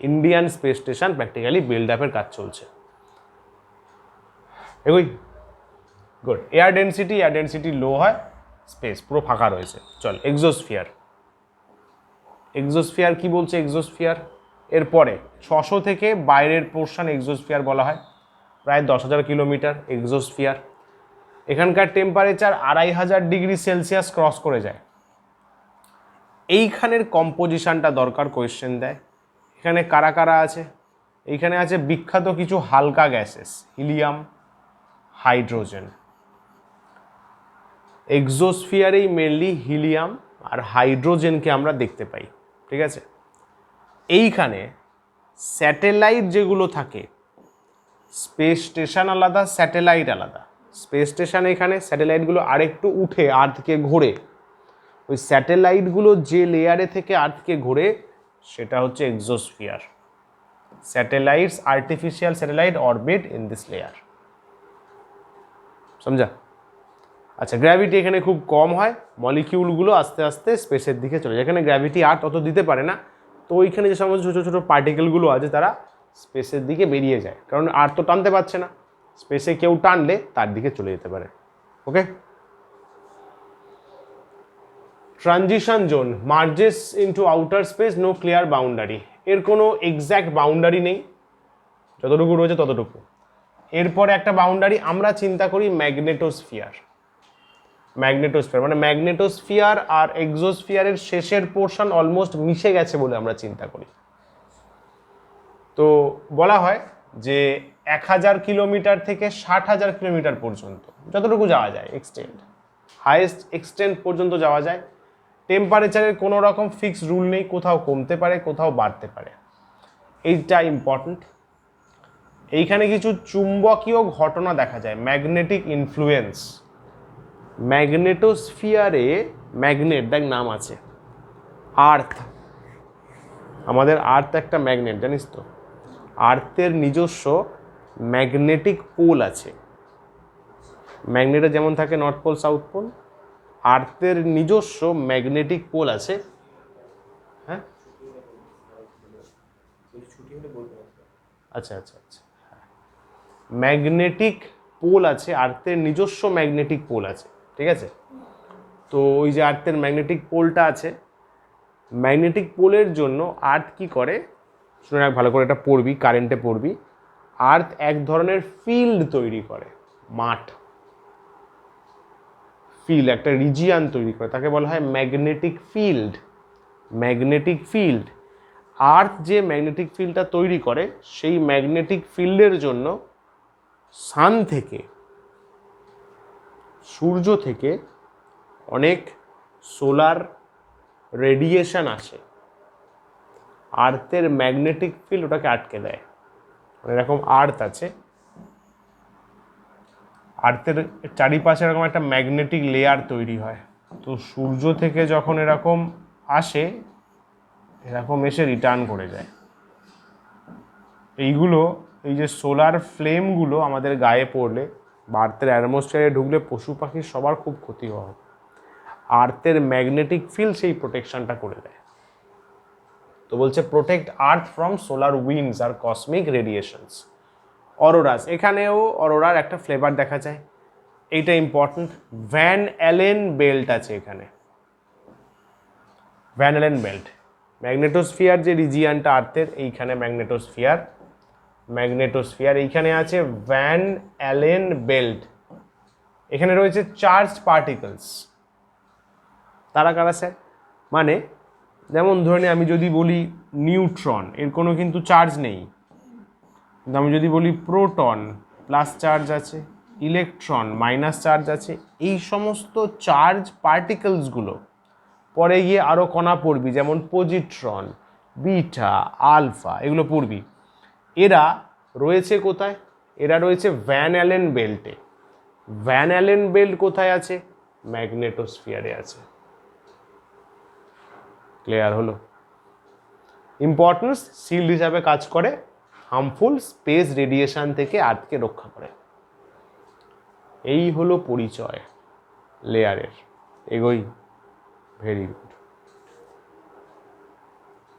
Indian space station practically build আপের কাজ চলছে। এগোই, গুড। এয়ার ডেন্সিটি লো হয়, স্পেস পুরো ফাঁকা রয়েছে। চল, এক্সোস্ফিয়ার কি বলছে? এক্সোস্ফিয়ার এরপরে 600 থেকে বাইরের পোর্শন এক্সোস্ফিয়ার বলা হয়, প্রায় 10,000 কিলোমিটার এক্সোস্ফিয়ার। এখানকার টেম্পারেচার 2500 ডিগ্রি সেলসিয়াস ক্রস করে যায়। এইখানের কম্পোজিশনটা দরকার, কোয়েশ্চেন দেয়। এখানে কারা কারা আছে? এইখানে আছে বিখ্যাত কিছু হালকা গ্যাসেস, হিলিয়াম, হাইড্রোজেন। এক্সোস্ফিয়ারেই মেনলি হিলিয়াম আর হাইড্রোজেনকে আমরা দেখতে পাই, ঠিক আছে। এইখানে স্যাটেলাইট যেগুলো থাকে, স্পেস স্টেশন আলাদা, স্যাটেলাইট আলাদা। স্পেস স্টেশন এখানে, স্যাটেলাইটগুলো আরেকটু উঠে আর্থকে ঘোরে। ওই স্যাটেলাইটগুলো যে লেয়ারে থেকে আর্থকে ঘোরে সেটা হচ্ছে exosphere. Satellites, artificial satellite orbit in this layer, সমঝা। আচ্ছা, গ্র্যাভিটি এখানে খুব কম হয়, মলিকিউলগুলো আস্তে আস্তে স্পেসের দিকে চলে যায়। এখানে গ্র্যাভিটি আর্থ অত দিতে পারে না, তো ওইখানে যে সমস্ত ছোটো ছোটো পার্টিকেলগুলো আছে তারা স্পেসের দিকে বেরিয়ে যায়, কারণ আর্থ তো টানতে পারছে না, স্পেসে কেউ টানলে তার দিকে চলে যেতে পারে। Okay. Transition zone, merges into outer space, no clear boundary. এর কোনো এক্স্যাক্ট বাউন্ডারি নেই, যতটুকু রয়েছে ততটুকু। এরপরে একটা বাউন্ডারি আমরা চিন্তা করি ম্যাগনেটোস্ফিয়ার। মানে ম্যাগনেটোস্ফিয়ার আর এক্সোস্ফিয়ারের শেষের পোর্শন অলমোস্ট মিশে গেছে বলে আমরা চিন্তা করি। তো বলা হয় যে 1000 কিলোমিটার থেকে 60,000 কিলোমিটার পর্যন্ত যতটুকু যাওয়া যায়, এক্সটেন্ড, হাইয়েস্ট এক্সটেন্ড পর্যন্ত যাওয়া যায়। টেম্পারেচারের কোনো রকম ফিক্সড রুল নেই, কোথাও কমতে পারে, কোথাও বাড়তে পারে, এইটা ইম্পর্ট্যান্ট। এইখানে কিছু চুম্বকীয় ঘটনা দেখা যায়, ম্যাগনেটিক ইনফ্লুয়েন্স। ম্যাগনেটোস্ফিয়ারে ম্যাগনেট, দেখ নাম আছে, আর্থ, আমাদের আর্থ একটা ম্যাগনেট, জানিস তো। আর্থের নিজস্ব ম্যাগনেটিক পোল আছে। ম্যাগনেটের যেমন থাকে নর্থ পোল, সাউথ পোল, আর্থের নিজস্ব ম্যাগনেটিক পোল আছে। হ্যাঁ, আচ্ছা আচ্ছা আচ্ছা, ম্যাগনেটিক পোল আছে, আর্থের নিজস্ব ম্যাগনেটিক পোল আছে, ঠিক আছে। তো ওই যে আর্থের ম্যাগনেটিক পোলটা আছে, ম্যাগনেটিক পোলের জন্য আর্থ কি করে, শুনে রাখ ভালো করে, এটা পড়বি, কারেন্টে পড়বি। আর্থ এক ধরনের ফিল্ড তৈরি করে, মাঠ, ফিল্ড, একটা রিজিয়ান তৈরি করে, তাকে বলা হয় ম্যাগনেটিক ফিল্ড। ম্যাগনেটিক ফিল্ড, আর্থ যে ম্যাগনেটিক ফিল্ডটা তৈরি করে, সেই ম্যাগনেটিক ফিল্ডের জন্য সান থেকে, সূর্য থেকে অনেক সোলার রেডিয়েশন আসে, আর্থের ম্যাগনেটিক ফিল্ড ওটাকে আটকে দেয়। এরকম আর্থ আছে, আর্থের চারিপাশে এরকম একটা ম্যাগনেটিক লেয়ার তৈরি হয়। তো সূর্য থেকে যখন এরকম আসে, এরকম এসে রিটার্ন করে যায়। এইগুলো, এই যে সোলার ফ্লেমগুলো আমাদের গায়ে পড়লে বা আর্থের অ্যাটমসফিয়ারে ঢুকলে পশু পাখির সবার খুব ক্ষতি হয়। আর্থের ম্যাগনেটিক ফিল্ড সেই প্রোটেকশনটা করে দেয়। তো বলছে protect earth from solar winds আর কসমিক রেডিয়েশনস। অরোরাস, এখানেও অরোরার একটা ফ্লেভার দেখা যায়, এইটা ইম্পর্টেন্ট। ভ্যান অ্যালেন বেল্ট আছে এখানে, ভ্যান অ্যালেন বেল্ট। ম্যাগনেটোস্ফিয়ার যে রিজিয়ানটা আর্থের, এইখানে ম্যাগনেটোস্ফিয়ার এইখানে আছে ভ্যান অ্যালেন বেল্ট, এখানে রয়েছে চার্জড পার্টিকলস। তারা কারা স্যার? মানে যেমন ধরে নিই আমি যদি বলি নিউট্রন, এর কোনো কিন্তু চার্জ নেই, কিন্তু আমি যদি বলি প্রোটন প্লাস চার্জ আছে, ইলেকট্রন মাইনাস চার্জ আছে, এই সমস্ত চার্জ পার্টিকলসগুলো পরে গিয়ে আরও কণা পড়বি, যেমন পজিট্রন, বিটা, আলফা, এগুলো পড়বি। এরা রয়েছে কোথায়? এরা রয়েছে ভ্যান অ্যালেন বেল্টে। ভ্যান অ্যালেন বেল্ট কোথায় আছে? ম্যাগনেটোস্ফিয়ারে আছে। ক্লিয়ার হলো? ইম্পর্টেন্স, শিল্ড হিসাবে কাজ করে, হার্মফুল স্পেস রেডিয়েশন থেকে আর্থকে রক্ষা করে। এই হলো পরিচয় লেয়ারের। এগোই। Very good.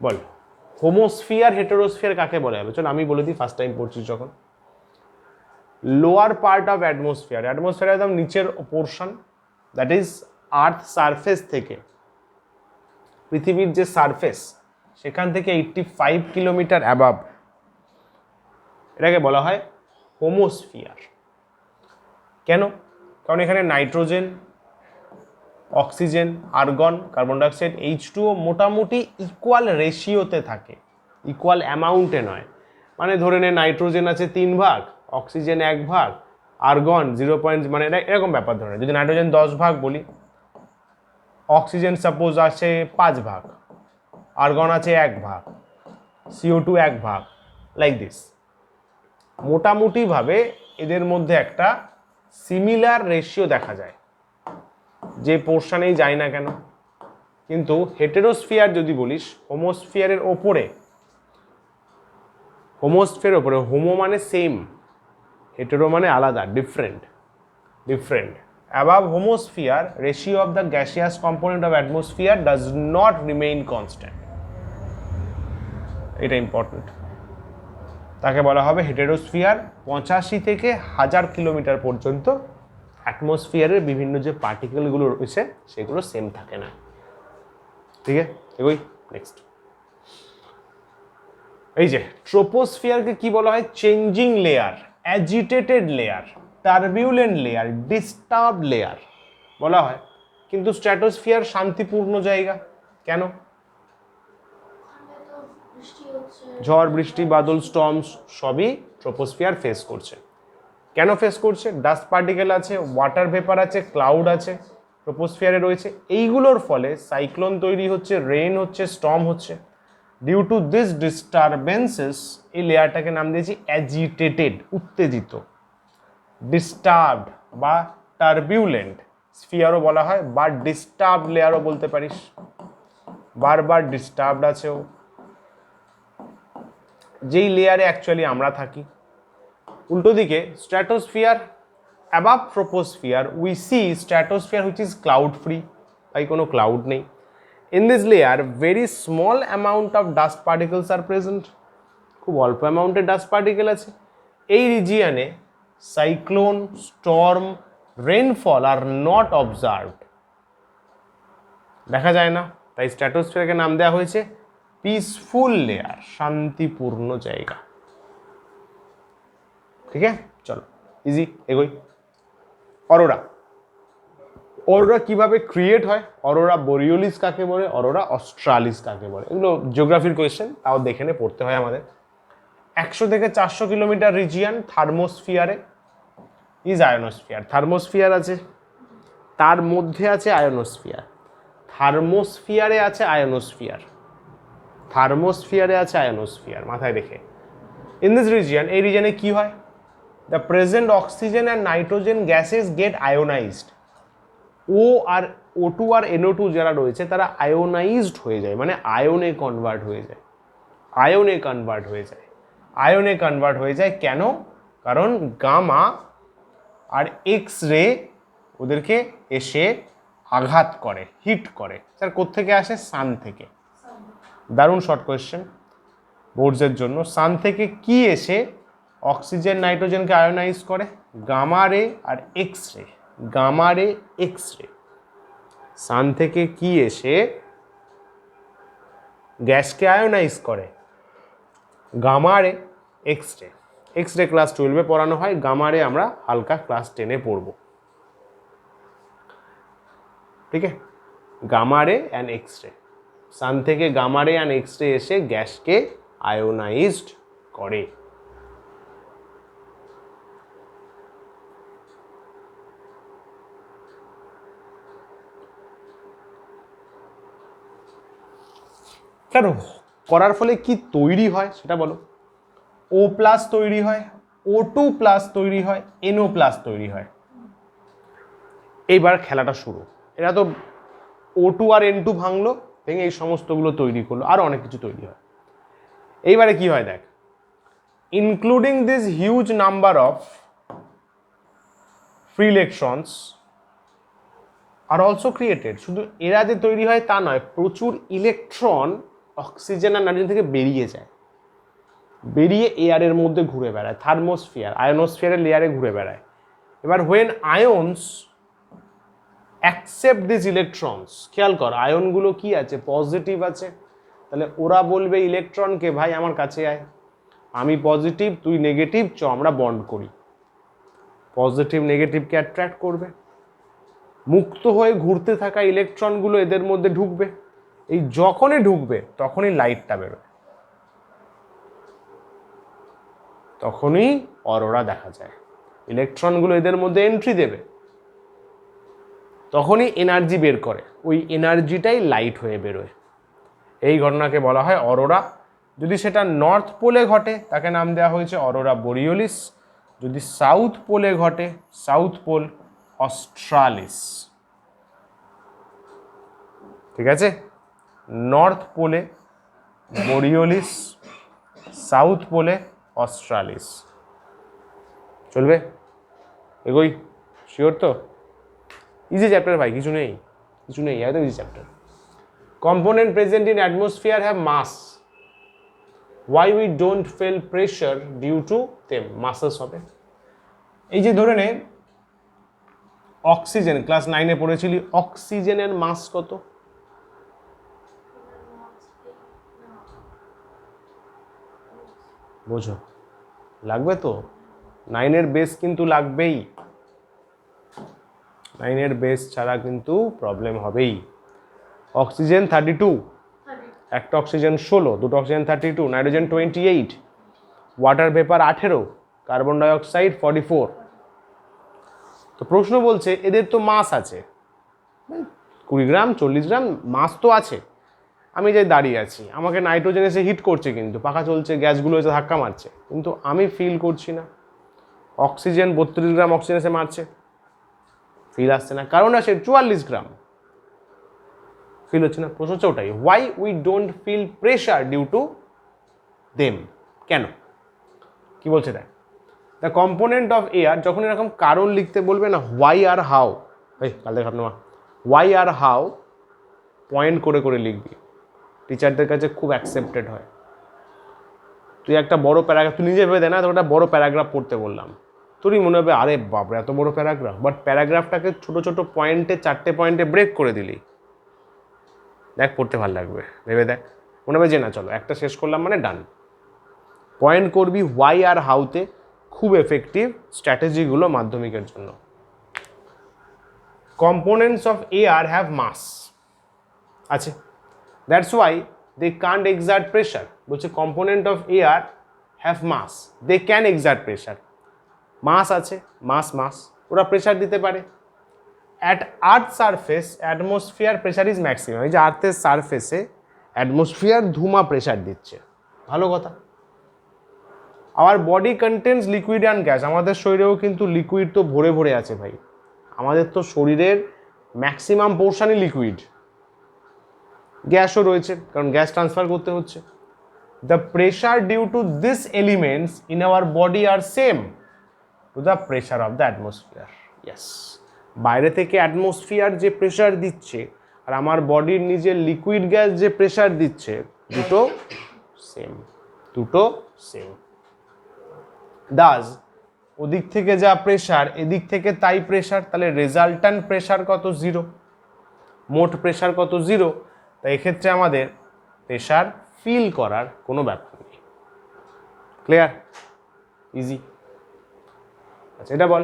বল, হোমোস্ফিয়ার হেটেরোস্ফিয়ার কাকে বলা হবে? চলো আমি বলে দিই, ফার্স্ট টাইম পড়ছিস যখন। Lower part of atmosphere, atmosphere একদম নিচের portion, that is earth surface থেকে, পৃথিবীর যে সারফেস সেখান থেকে 85 কিলোমিটার অ্যাবাভ, এটাকে বলা হয় হোমোস্ফিয়ার। কেন? কারণ এখানে nitrogen, oxygen, argon, carbon dioxide, H2O মোটামুটি ইকুয়াল রেশিওতে থাকে, ইকুয়াল অ্যামাউন্টে নয়। মানে ধরে নে নাইট্রোজেন আছে 3 ভাগ, অক্সিজেন 1 ভাগ, আর্গন 0. মানে এরকম ব্যাপার। ধরে যদি নাইট্রোজেন 10 ভাগ বলি, অক্সিজেন সাপোজ আছে 5 ভাগ, আর্গন আছে 1 ভাগ, CO2 1 ভাগ, লাইক দিস। মোটামুটিভাবে এদের মধ্যে একটা সিমিলার রেশিও দেখা যায়, যে পোর্শনেই যায় না কেন। কিন্তু হেটেরোস্ফিয়ার যদি বলিস, হোমোস্ফিয়ারের ওপরে, হোমো মানে সেম, হেটেরো মানে আলাদা, different. Above homosphere, ratio of the gaseous component of atmosphere does not remain constant. এটা ইম্পর্টেন্ট। তাকে বলা হবে হেটেরোস্ফিয়ার। 85 থেকে 1000 কিলোমিটার পর্যন্ত অ্যাটমসফিয়ারের বিভিন্ন যে পার্টিকেলগুলো রয়েছে সেগুলো সেম থাকে না। ঠিক আছে, এগোই নেক্সট। এই যে ট্রোপোস্ফিয়ারকে কি বলা হয়? Changing layer, agitated layer, turbulent layer, disturb layer বলা হয়। কিন্তু স্ট্র্যাটোস্ফিয়ার শান্তিপূর্ণ জায়গা। কেন? ঝড়, বৃষ্টি, বাদল, স্টর্মস সবই ট্রোপোস্ফিয়ার ফেস করছে। কেন ফেস করছে? ডাস্ট পার্টিকেল আছে, ওয়াটার ভেপার আছে, ক্লাউড আছে, ট্রোপোস্ফিয়ারে রয়েছে। এইগুলোর ফলে সাইক্লোন তৈরি হচ্ছে, রেইন হচ্ছে, স্টর্ম হচ্ছে। ডিউ টু দিস ডিস্টারবেন্সেস, এই লেয়ারটাকে নাম দিয়েছি অ্যাজিটেটেড, উত্তেজিত। ডিস্টার্বড বা টার্বিউলেন্ট স্ফিয়ারও বলা হয়, বা ডিস্টার্বড লেয়ারও বলতে পারিস। বারবার ডিস্টার্বড আছেও, যেই লেয়ারে অ্যাকচুয়ালি আমরা থাকি। উল্টো দিকে stratosphere, above troposphere we see stratosphere which is cloud free, তাই কোনো ক্লাউড নেই। In this layer very small amount of dust particles are present, খুব অল্প অ্যামাউন্টের ডাস্ট পার্টিকেল আছে। এই রিজিয়ানে cyclone, storm, rainfall are not observed, দেখা যায় না। তাই স্ট্র্যাটোস্ফিয়ারকে নাম দেওয়া হয়েছে পিসফুল লেয়ার, শান্তিপূর্ণ জায়গা। ঠিক আছে, চলো ইজি এগোই। অরোরা, অরোরা কিভাবে ক্রিয়েট হয়? অরোরা বোরিওলিস কাকে বলে? অরোরা অস্ট্রালিস কাকে বলে? এগুলো জিওগ্রাফির কোয়েশ্চেন, তাও দেখে নে, পড়তে হয় আমাদের। 100 থেকে 400 কিলোমিটার রিজিয়ান থার্মোস্ফিয়ারে ইজ আয়োনোস্ফিয়ার। থার্মোস্ফিয়ার আছে, তার মধ্যে আছে আয়োনোস্ফিয়ার। থার্মোস্ফিয়ারে আছে আয়োনোস্ফিয়ার, থার্মোস্ফিয়ারে আছে আয়োনোস্ফিয়ার, মাথায় রেখে। ইন দিস রিজিয়ান, এই রিজিয়ানে কি হয়? The present oxygen and nitrogen gases get ionised. O2 আর NO2 যারা রয়েছে তারা আয়োনাইজড হয়ে যায়, মানে আয়নে কনভার্ট হয়ে যায়। আয়নে কনভার্ট হয়ে যায় কেন? কারণ গামা আর এক্স রে ওদেরকে এসে আঘাত করে, হিট করে। স্যার কোত্থেকে আসে? সান থেকে। দারুণ শর্ট কোয়েশ্চেন বোর্ডসের জন্য। সান থেকে কি এসে অক্সিজেন নাইট্রোজেনকে আয়োনাইজ করে? গামা রে আর X ray. Gamma ray, X ray. Sun থেকে কি এসে গ্যাসকে আয়োনাইজ করে। Gamma ray, X ray. X ray class 12-এ পড়ানো হয়, গামা রে আমরা হালকা ক্লাস 10-এ পড়ব। ঠিক আছে, গামা রে অ্যান্ড এক্স রে, সান থেকে গামা রে অ্যান্ড এক্স রে এসে গ্যাসকে আয়োনাইজড করে। কেন করার ফলে কি তৈরি হয় সেটা বলো। ও প্লাস তৈরি হয়, O2 প্লাস তৈরি হয়, NO প্লাস তৈরি হয়। এইবার খেলাটা শুরু। এরা তো O2 আর N2 ভাঙলো, ভেঙে এই সমস্তগুলো তৈরি করলো, আরো অনেক কিছু তৈরি হয়। এইবারে কি হয় দেখ, including this huge number of free electrons are also created. শুধু এরা যে তৈরি হয় তা নয়, প্রচুর ইলেকট্রন অক্সিজেন আর নাইট্রোজেন থেকে বেরিয়ে যায়, বেরিয়ে এয়ারের মধ্যে ঘুরে বেড়ায়, থার্মোস্ফিয়ার আয়োনোস্ফিয়ারের লেয়ারে ঘুরে বেড়ায়। এবার when ions accept this electrons, খেয়াল কর আয়নগুলো কি আছে, পজিটিভ আছে, তাহলে ওরা বলবে ইলেকট্রনকে ভাই আমার কাছে আয়, আমি পজিটিভ তুই নেগেটিভ, চ আমরা বন্ড করি। পজিটিভ নেগেটিভকে অ্যাট্রাক্ট করবে, মুক্ত হয়ে ঘুরতে থাকা ইলেকট্রনগুলো এদের মধ্যে ঢুকবে। এই যখনই ঢুকবে তখনই লাইটটা বেরোয়, তখনই অরোরা দেখা যায়। ইলেকট্রনগুলো এদের মধ্যে এন্ট্রি দেবে, তখনই এনার্জি বের করে, ওই এনার্জিটাই লাইট হয়ে বেরোয়। এই ঘটনাকে বলা হয় অরোরা। যদি সেটা নর্থ পোলে ঘটে তাকে নাম দেওয়া হয়েছে অরোরা বোরিওলিস, যদি সাউথ পোলে ঘটে সাউথ পোল অস্ট্রালিস। ঠিক আছে, নর্থ পোলে বোরিওলিস, সাউথ পোলে অস্ট্রালিস। চলবে, এগোই, শিওর তো? ইজি চ্যাপ্টার ভাই, কিছু নেই একদম easy chapter. Component present in atmosphere have mass, why we don't feel pressure due to them, masses হবে। এই যে ধরে নে অক্সিজেন, ক্লাস 9-এ পড়েছিলি, অক্সিজেনের মাস কত? বোঝো, লাগবে তো, 9-এর বেস কিন্তু লাগবেই, 9-এর বেস ছাড়া কিন্তু প্রবলেম হবেই। অক্সিজেন 32, একটা অক্সিজেন 16, দুটো oxygen 32, nitrogen 28, water vapour 18, carbon dioxide 44। তো প্রশ্ন বলছে এদের তো মাস আছে, 20 গ্রাম 40 গ্রাম মাস তো আছে। আমি যে দাঁড়িয়ে আছি, আমাকে নাইট্রোজেন এসে হিট করছে, কিন্তু পাখা চলছে, গ্যাসগুলো এসে ধাক্কা মারছে, কিন্তু আমি ফিল করছি না। অক্সিজেন 32 গ্রাম অক্সিজেন এসে মারছে, ফিল আসছে না, কারণ আসে 44 গ্রাম, ফিল হচ্ছে না। প্রশ্ন হচ্ছে ওটাই, why we don't feel pressure due to them, কেন? কি বলছে দেখ, দ্য কম্পোনেন্ট অফ এয়ার, যখন এরকম কারণ লিখতে বলবে না, হোয়াই আর হাউ, এই কাল দেখা নেওয়া, হোয়াই আর হাউ পয়েন্ট করে করে লিখবি, টিচারদের কাছে খুব অ্যাকসেপ্টেড হয়। তুই একটা বড় প্যারাগ্রাফ, তুই নিজে ভেবে দে না, তো একটা বড় প্যারাগ্রাফ পড়তে বললাম, তোরই মনে হবে আরে বাপরে এত বড় প্যারাগ্রাফ, বাট প্যারাগ্রাফটাকে ছোট ছোট পয়েন্টে, 4টে পয়েন্টে ব্রেক করে দিলি, দেখ পড়তে ভালো লাগবে, ভেবে দেখ, মনে হবে যে না চলো একটা শেষ করলাম মানে ডান। পয়েন্ট করবি হোয়াই আর হাউতে, খুব এফেক্টিভ স্ট্র্যাটেজিগুলো মাধ্যমিকের জন্য। Components of air have mass আছে, that's why they can't exert pressure. বলছে component of air have mass, they can exert pressure. Mass আছে, মাস ওরা প্রেশার দিতে পারে। At earth surface atmosphere pressure is maximum. এই যে আর্থের সারফেসে অ্যাটমসফিয়ার ধুমা প্রেশার দিচ্ছে, ভালো কথা। Our body contents liquid and gas, আমাদের শরীরেও কিন্তু লিকুইড তো ভরে ভরে আছে ভাই, আমাদের তো শরীরের ম্যাক্সিমাম পোর্শনই লিকুইড, গ্যাসও রয়েছে কারণ গ্যাস ট্রান্সফার করতে হচ্ছে। The pressure due to this elements in our body are same to the pressure of the atmosphere. Yes, বাইরে থেকে অ্যাটমসফিয়ার যে প্রেশার দিচ্ছে আর আমার বডির নিজের লিকুইড গ্যাস যে প্রেশার দিচ্ছে, দুটো সেম। দাস ওদিক থেকে যা প্রেশার এদিক থেকে তাই প্রেশার, তাহলে রেজাল্টান্ট প্রেশার কত? 0। মোট প্রেশার কত? 0। তাই এক্ষেত্রে আমাদের প্রেশার ফিল করার কোনো ব্যাপার নেই। ক্লিয়ার? ইজি। আচ্ছা এটা বল,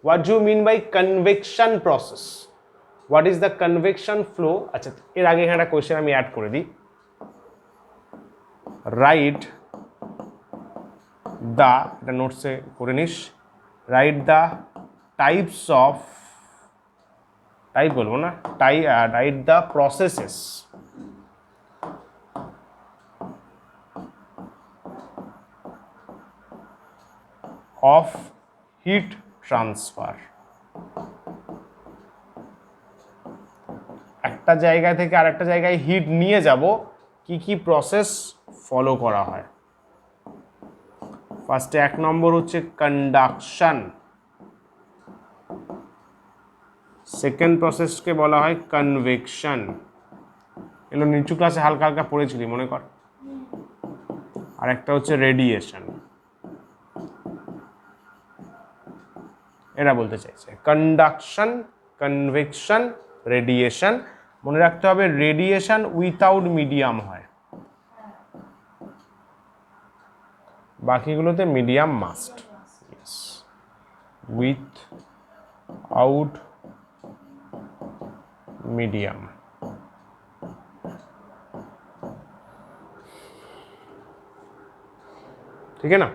what do you mean by convection process? What is the convection flow? আচ্ছা এর আগে এখানে একটা কোয়েশ্চেন আমি অ্যাড করে দিই। রাইট দ্য, এটা নোটসে করে নিস, write the types of, type বলবো না, write the processes of heat transfer. একটা জায়গা থেকে আরেকটা জায়গায় হিট নিয়ে যাব, কি কি প্রসেস ফলো করা হয়। ফার্স্টে 1 নম্বর হচ্ছে কন্ডাকশন, সেকেন্ড প্রসেসকে বলা হয় কনভেকশন। এগুলো নিচু ক্লাসে হালকা হালকা পড়েছিলি মনে কর। আর একটা হচ্ছে রেডিয়েশন। এরা বলতে চাইছে কন্ডাকশন, কনভেকশন, রেডিয়েশন। মনে রাখতে হবে রেডিয়েশন উইথাউট মিডিয়াম হয়, বাকিগুলোতে medium must. Without medium. ঠিক আছে না?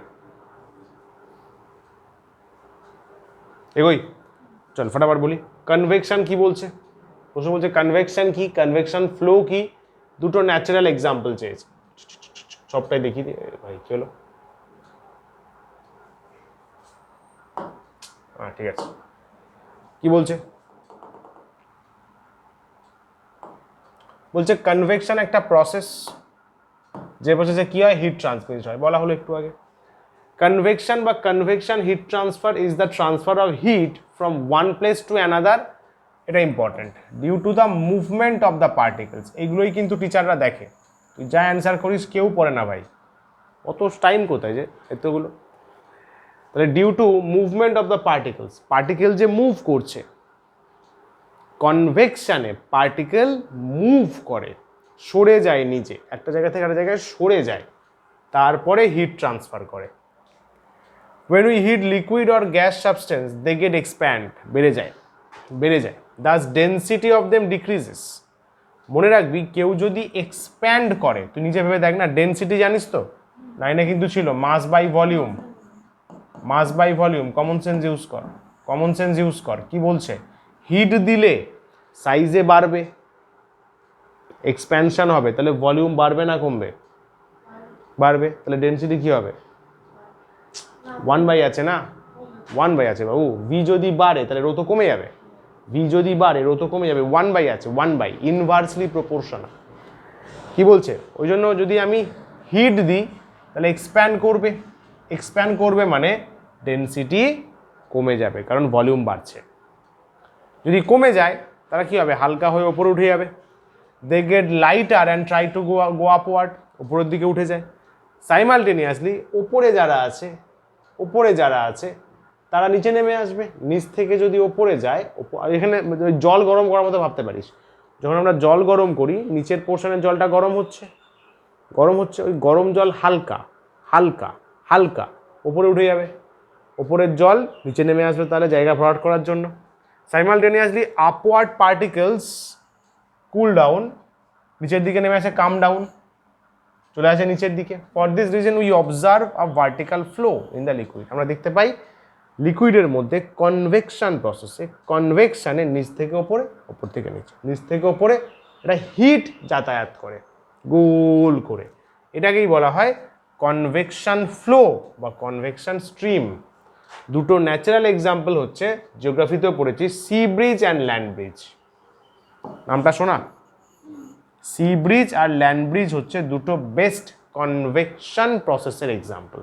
এগোই, চল ফটাফট বলি। কনভেকশন কি বলছে? প্রশ্ন বলছে কনভেকশন কি, কনভেকশন ফ্লো কি, দুটো ন্যাচারাল এক্সাম্পল চেয়েছে। সবটাই দেখি ভাই, কি হলো? হ্যাঁ ঠিক আছে, কি বলছে? বলছে কনভেকশন একটা প্রসেস, যে প্রসেসে কি হয়, হিট ট্রান্সমিট হয়। বলা হলো একটু আগে, কনভেকশন বা convection heat transfer is the transfer of heat from one place to another. এটা important, due to the movement of the particles. এইগুলোই কিন্তু টিচাররা দেখে, তুই যা অ্যান্সার করিস কেউ পড়ে না ভাই, অত টাইম কোথায় যে এতগুলো। তাহলে due to movement of the particles, particle যে মুভ করছে, কনভেকশনে পার্টিকেল মুভ করে, সরে যায় নিচে, একটা জায়গা থেকে আরেক জায়গায় সরে যায়, তারপরে হিট ট্রান্সফার করে। when we heat liquid or gas substance they get expand, বেড়ে যায়, বেড়ে যায়, thus density of them decreases। মনে রাখবি কেউ যদি এক্সপ্যান্ড করে, তুই নিজে ভেবে দেখ না, ডেনসিটি জানিস তো, লাইনে কিন্তু ছিল mass by volume, mass by volume. Common sense use কর, কমন সেন্স ইউজ কর। কি বলছে? হিট দিলে সাইজে বাড়বে, এক্সপ্যানশন হবে, তাহলে ভলিউম বাড়বে না কমবে? বাড়বে। তাহলে ডেনসিটি কি হবে? 1/, আছে না, 1/, আছে বাবু। ভি যদি বাড়ে তাহলে রো তো কমে যাবে, ভি যদি বাড়ে রো তো কমে যাবে। 1/, আছে, 1/, ইনভার্সলি প্রপোর্শনাল। কি বলছে? ওই জন্য যদি আমি হিট দিই তাহলে এক্সপ্যান্ড করবে, এক্সপ্যান্ড করবে মানে ডেনসিটি কমে যাবে, কারণ ভলিউম বাড়ছে। যদি কমে যায় তাহলে কি হবে? হালকা হয়ে ওপরে উঠে যাবে। They get lighter and try to go upward, উপরের দিকে উঠে যায়। সাইমালটেনিয়াসলি ওপরে যারা আছে, ওপরে যারা আছে তারা নিচে নেমে আসবে। নিচ থেকে যদি ওপরে যায়, এখানে জল গরম করার মতো ভাবতে পারিস। যখন আমরা জল গরম করি, নিচের পোর্শনের জলটা গরম হচ্ছে, গরম হচ্ছে, ওই গরম জল হালকা হালকা হালকা ওপরে উঠে যাবে, ওপরের জল নিচে নেমে আসবে, তাহলে জায়গা ভরাট করার জন্য। Simultaneously upward particles cool down, নিচের দিকে নেমে আসে কাম ডাউন, চলে আসে নিচের দিকে। For this reason we observe a vertical flow in the liquid. আমরা দেখতে পাই লিকুইডের মধ্যে কনভেকশন প্রসেসে, কনভেকশনে নিচ থেকে ওপরে, ওপর থেকে নিচে, নিচ থেকে ওপরে এটা হিট যাতায়াত করে গোল করে। এটাকেই বলা হয় কনভেকশন ফ্লো বা কনভেকশন স্ট্রিম। দুটো ন্যাচারাল এক্সাম্পল হচ্ছে, জিওগ্রাফিতেও পড়েছি, sea breeze and land breeze. নামটা শোনা? সি ব্রিজ আর ল্যান্ড ব্রিজ হচ্ছে দুটো বেস্ট কনভেকশন প্রসেসের এক্সাম্পল।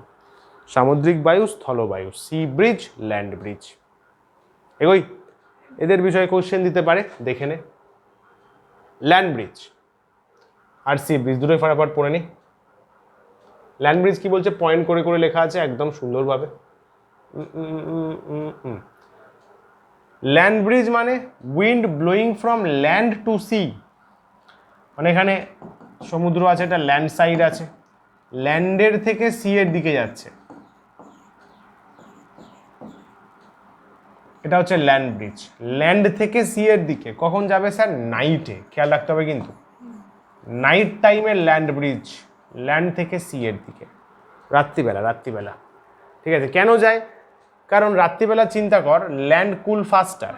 সামুদ্রিক বায়ু, স্থলবায়ু, সি ব্রিজ, ল্যান্ড ব্রিজ। এগোই, এদের বিষয়ে কোশ্চেন দিতে পারে, দেখে নে। ল্যান্ড ব্রিজ আর সি ব্রিজ দুটোই ফটাফট পড়ে নি। ল্যান্ড ব্রিজ কি বলছে? পয়েন্ট করে করে লেখা আছে একদম সুন্দরভাবে। ল্যান্ড ব্রিজ মানে wind blowing from land to sea, মানে এখানে সমুদ্র আছে, এটা ল্যান্ড সাইড আছে, ল্যান্ডের থেকে সি এর দিকে যাচ্ছে, এটা হচ্ছে ল্যান্ড ব্রিজ। ল্যান্ড থেকে সি এর দিকে কখন যাবে স্যার? নাইটে, খেয়াল রাখতে হবে কিন্তু, নাইট টাইমে ল্যান্ড ব্রিজ, ল্যান্ড থেকে সি এর দিকে, রাত্রিবেলা, রাত্রিবেলা। ঠিক আছে, কেন যায়? কারণ রাত্রিবেলা চিন্তা কর, ল্যান্ড কুল ফাস্টার,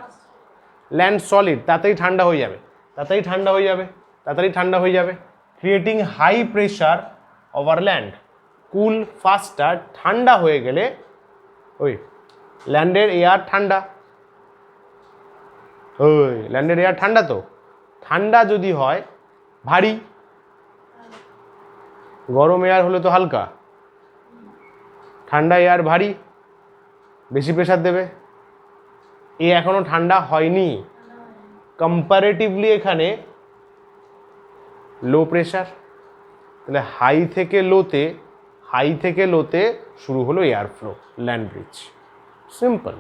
ল্যান্ড সলিড, তাড়াতাড়ি ঠান্ডা হয়ে যাবে, তাড়াতাড়ি ঠান্ডা হয়ে যাবে, তাড়াতাড়ি ঠান্ডা হয়ে যাবে, creating high pressure over land. Cool faster, ঠান্ডা হয়ে গেলে ওই ল্যান্ডের এয়ার ঠান্ডা, ওই ল্যান্ডের এয়ার ঠান্ডা, তো ঠান্ডা যদি হয় ভারী, গরম এয়ার হলে তো হালকা, ঠান্ডা এয়ার ভারী, বেশি প্রেশার দেবে। এ এখনো ঠান্ডা হয়নি, কম্পারেটিভলি এখানে লো প্রেশার, তাহলে হাই থেকে লোতে শুরু হলো air flow, land bridge. Simple,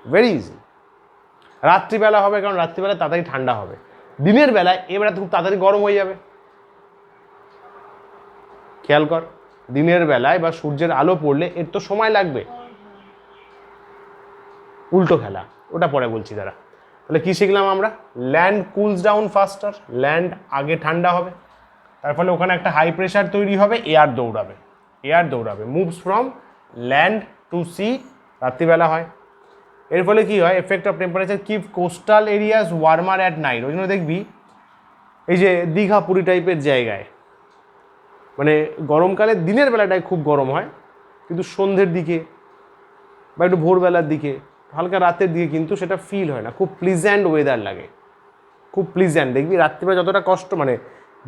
very easy. রাত্রিবেলা হবে, কারণ রাত্রিবেলা তাড়াতাড়ি ঠান্ডা হবে, দিনের বেলায় এবারে খুব তাড়াতাড়ি গরম হয়ে যাবে। খেয়াল কর, দিনের বেলায় বা সূর্যের আলো পড়লে এর তো সময় লাগবে, উল্টো খেলা, ওটা পরে বলছি দাঁড়া। তাহলে কি শিখলাম আমরা? ল্যান্ড কুলস ডাউন ফাস্টার, ল্যান্ড আগে ঠান্ডা হবে, তার ফলে ওখানে একটা হাই প্রেশার তৈরি হবে, এয়ার দৌড়াবে, এয়ার দৌড়াবে, moves from land to sea, রাত্রিবেলা হয়। এর ফলে কি হয়? Effect of temperature keep coastal areas warmer at night. ওই জন্য দেখবি এই যে দীঘা পুরী টাইপের জায়গায়, মানে গরমকালে দিনের বেলাটায় খুব গরম হয়, কিন্তু সন্ধ্যের দিকে বা একটু ভোরবেলার দিকে, হালকা রাতের দিকে কিন্তু সেটা ফিল হয় না, খুব প্লিজেন্ট ওয়েদার লাগে, খুব প্লিজেন্ট। দেখবি রাত্রিবেলা যতটা কষ্ট, মানে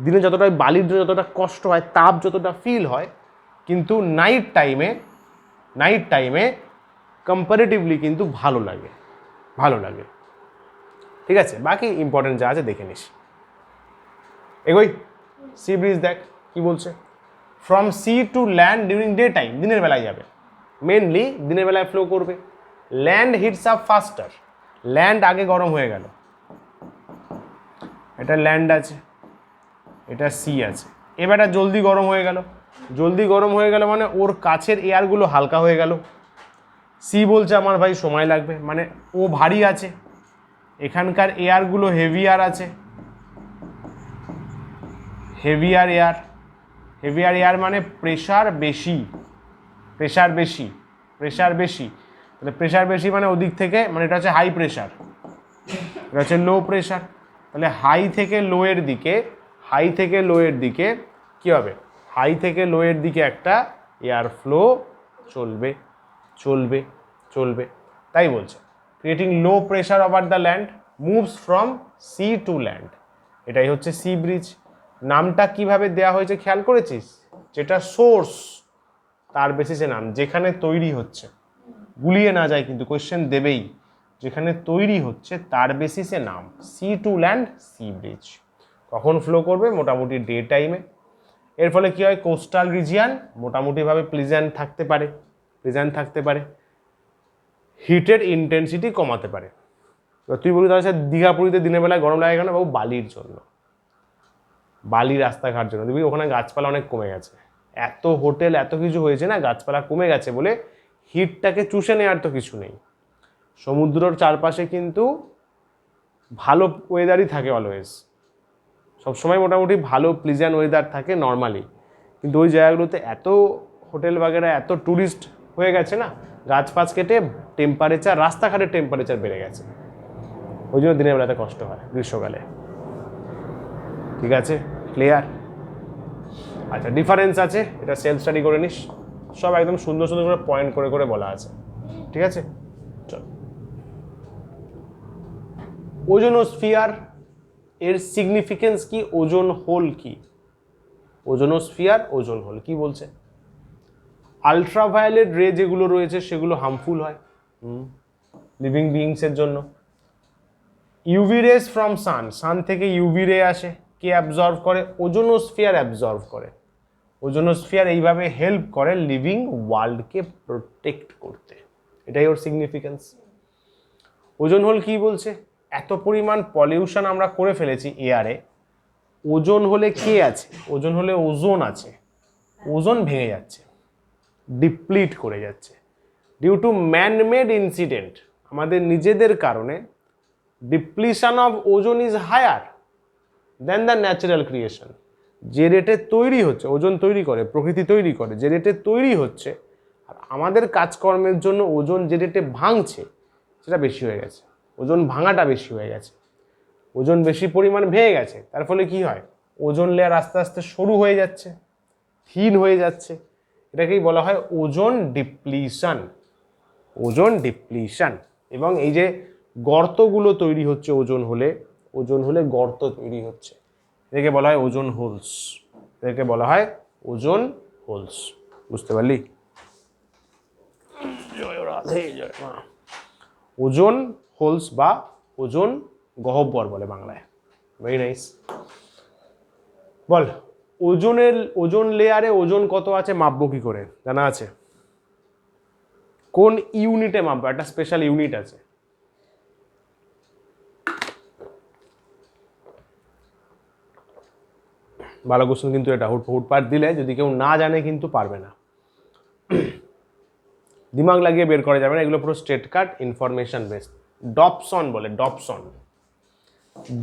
দিনে যতটা বালির জন্য যতটা কষ্ট হয়, তাপ যতটা ফিল হয়, কিন্তু নাইট টাইমে কম্পারেটিভলি কিন্তু ভালো লাগে, ভালো লাগে। ঠিক আছে, বাকি ইম্পর্টেন্ট যা আছে দেখে নিস। এগোই, সি ব্রিজ দেখ কি বলছে। From sea to land during day time, দিনের বেলায় যাবে, মেনলি দিনের বেলায় ফ্লো করবে। Land heats up faster, land আগে গরম হয়ে গেল, এটা ল্যান্ড আছে, এটা সি আছে, এবার জলদি গরম হয়ে গেল, জলদি গরম হয়ে গেল মানে ওর কাছের এয়ারগুলো হালকা হয়ে গেল। সি বলছে আমার ভাই সময় লাগবে, মানে ও ভারী আছে, এখানকার এয়ারগুলো হেভিয়ার আছে, হেভিয়ার এয়ার, হেভিয়ার এয়ার মানে প্রেশার বেশি, প্রেশার বেশি, প্রেশার বেশি, তাহলে প্রেশার বেশি মানে ওদিক থেকে, মানে এটা হচ্ছে হাই প্রেশার, এটা হচ্ছে লো প্রেশার। তাহলে হাই থেকে লোয়ের দিকে, হাই থেকে লোয়ের দিকে কী হবে? হাই থেকে লোয়ের দিকে একটা এয়ার ফ্লো চলবে, চলবে, চলবে, তাই বলছে। Creating low pressure over the land, moves from sea to land, এটাই হচ্ছে সি ব্রিজ। নামটা কিভাবে দেয়া হয়েছে খেয়াল করেছিস? যেটা সোর্স তার বেসিসে নাম, যেখানে তৈরি হচ্ছে, গুলিয়ে না যায় কিন্তু, কোয়েশ্চেন দেবেই, যেখানে তৈরি হচ্ছে তার বেসিসে নাম, sea to land, sea breeze. কখন ফ্লো করবে? মোটামুটি ডে টাইমে। এর ফলে কি হয়? কোস্টাল রিজিয়ান মোটামুটিভাবে প্লিজেন্ট থাকতে পারে, প্লিজেন্ট থাকতে পারে, হিটের ইন্টেন্সিটি কমাতে পারে। তুই বলি তাহলে দীঘা পুরীতে দিনের বেলায় গরম লাগে কেন? বাবু বালির জন্য, বালি রাস্তাঘাট জন্য। দেখবি ওখানে গাছপালা অনেক কমে গেছে, এত হোটেল এত কিছু হয়েছে না, গাছপালা কমে গেছে বলে হিটটাকে চুষে নেওয়ার তো কিছু নেই। সমুদ্রর চারপাশে কিন্তু ভালো ওয়েদারই থাকে, অলওয়েজ সবসময় মোটামুটি ভালো প্লিজেন্ট ওয়েদার থাকে নর্মালি, কিন্তু ওই জায়গাগুলোতে এত হোটেল বাগেরা, এত ট্যুরিস্ট হয়ে গেছে না, গাছ ফাছ কেটে টেম্পারেচার, রাস্তাঘাটের টেম্পারেচার বেড়ে গেছে, ওই জন্য দিনের বেলাতে কষ্ট হয় গ্রীষ্মকালে। ঠিক আছে, ক্লিয়ার? আচ্ছা, ডিফারেন্স আছে, এটা সেলফ স্টাডি করে নিস, সব একদম সুন্দর সুন্দর করে পয়েন্ট করে করে বলা আছে। ঠিক আছে, চল। ওজোনোস্ফিয়ার এর সিগনিফিকেন্স কি? ওজোন হোল কি? ওজোনোস্ফিয়ার, ওজোন হোল কি বলছে? আলট্রাভায়োলেট রে যেগুলো রয়েছে সেগুলো হার্মফুল হয় লিভিং বিইংসের জন্য। ইউভি রেস ফ্রম সান, সান থেকে ইউভি রে আসে, কে অ্যাবজর্ভ করে? ওজোনোস্ফিয়ার অ্যাবজর্ভ করে। ওজোনোস্ফিয়ার এইভাবে হেল্প করে লিভিং ওয়ার্ল্ডকে প্রোটেক্ট করতে, এটাই ওর সিগনিফিকেন্স। ওজোন হোল কি বলছে? এত পরিমাণ পলিউশন আমরা করে ফেলেছি এয়ারে, ওজন হলে কে আছে? ওজন হলে ওজোন আছে। ওজন ভেঙে যাচ্ছে, ডিপ্লিট করে যাচ্ছে ডিউ টু ম্যানমেড ইনসিডেন্ট। আমাদের নিজেদের কারণে depletion of ozone is higher than the natural creation. যে রেটে তৈরি হচ্ছে, ওজন তৈরি করে, প্রকৃতি তৈরি করে, যে রেটে তৈরি হচ্ছে, আর আমাদের কাজকর্মের জন্য ওজন যে রেটে ভাঙছে সেটা বেশি হয়ে গেছে। ওজন ভাঙাটা বেশি হয়ে গেছে, ওজন বেশি পরিমাণ ভেঙে গেছে। তার ফলে কি হয়? ওজন লেয়ার আস্তে আস্তে সরু হয়ে যাচ্ছে, থিন হয়ে যাচ্ছে। এটাকেই বলা হয় ওজন ডিপ্লিশন। ওজন ডিপ্লিশন। এবং এই যে গর্তগুলো তৈরি হচ্ছে ওজন হলে গর্ত তৈরি হচ্ছে, এটাকে বলা হয় ওজন হোলস। এটাকে বলা হয় ওজন হোলস। বুঝতে পারলি? জয় রাধে জয় মা। ওজন হোলস বা ওজন গহ্বর বলে বাংলায়। Very nice. বল, ওজন লেয়ারে ওজন কত আছে মাপবো কি করে? জানা আছে? কোন ইউনিটে মাপবো? একটা স্পেশাল ইউনিট আছে। ভালো কোশ্চেন কিন্তু এটা। হুটপাট দিলে যদি কেউ না জানে কিন্তু পারবে না, দিমাগ লাগিয়ে বের করা যাবে না। এগুলো পুরো স্ট্রেট কাট ইনফরমেশন বেসড। ডপসন বলে, ডপসন,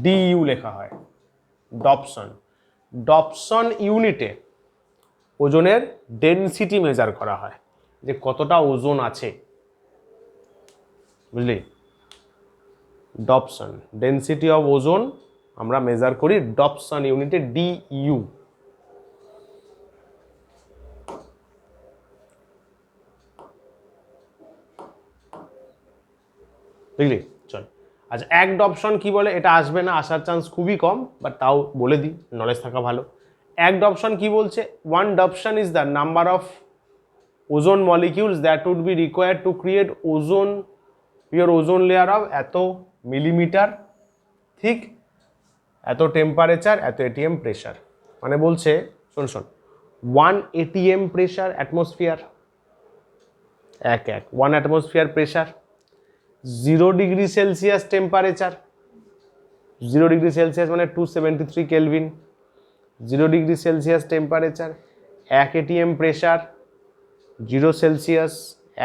ডিইউ লেখা হয়, ডপসন। ডপসন ইউনিটে ওজনের ডেনসিটি মেজার করা হয়, যে কতটা ওজন আছে, বুঝলি? ডপসন, ডেনসিটি অফ ওজন আমরা মেজার করি ডপসন ইউনিটে, ডিইউ। বুঝলি? চল, আচ্ছা, এক ডপসন কি বলে? এটা আসবে না, আসার চান্স খুবই কম, বাট তাও বলে দিই, নলেজ থাকা ভালো। এক ডপসন কি বলছে? One Dobson is the number of ozone molecules that would be required to create ozone, your ozone layer of এত মিলিমিটার ঠিক, এত টেম্পারেচার, এত এটিএম প্রেশার। মানে বলছে, শোন 1 ATM pressure atmosphere, 1 atmosphere pressure, 0 degree Celsius temperature, 0 degree Celsius মানে 273 Kelvin, 0 degree Celsius temperature, 1 ATM pressure, 0 Celsius,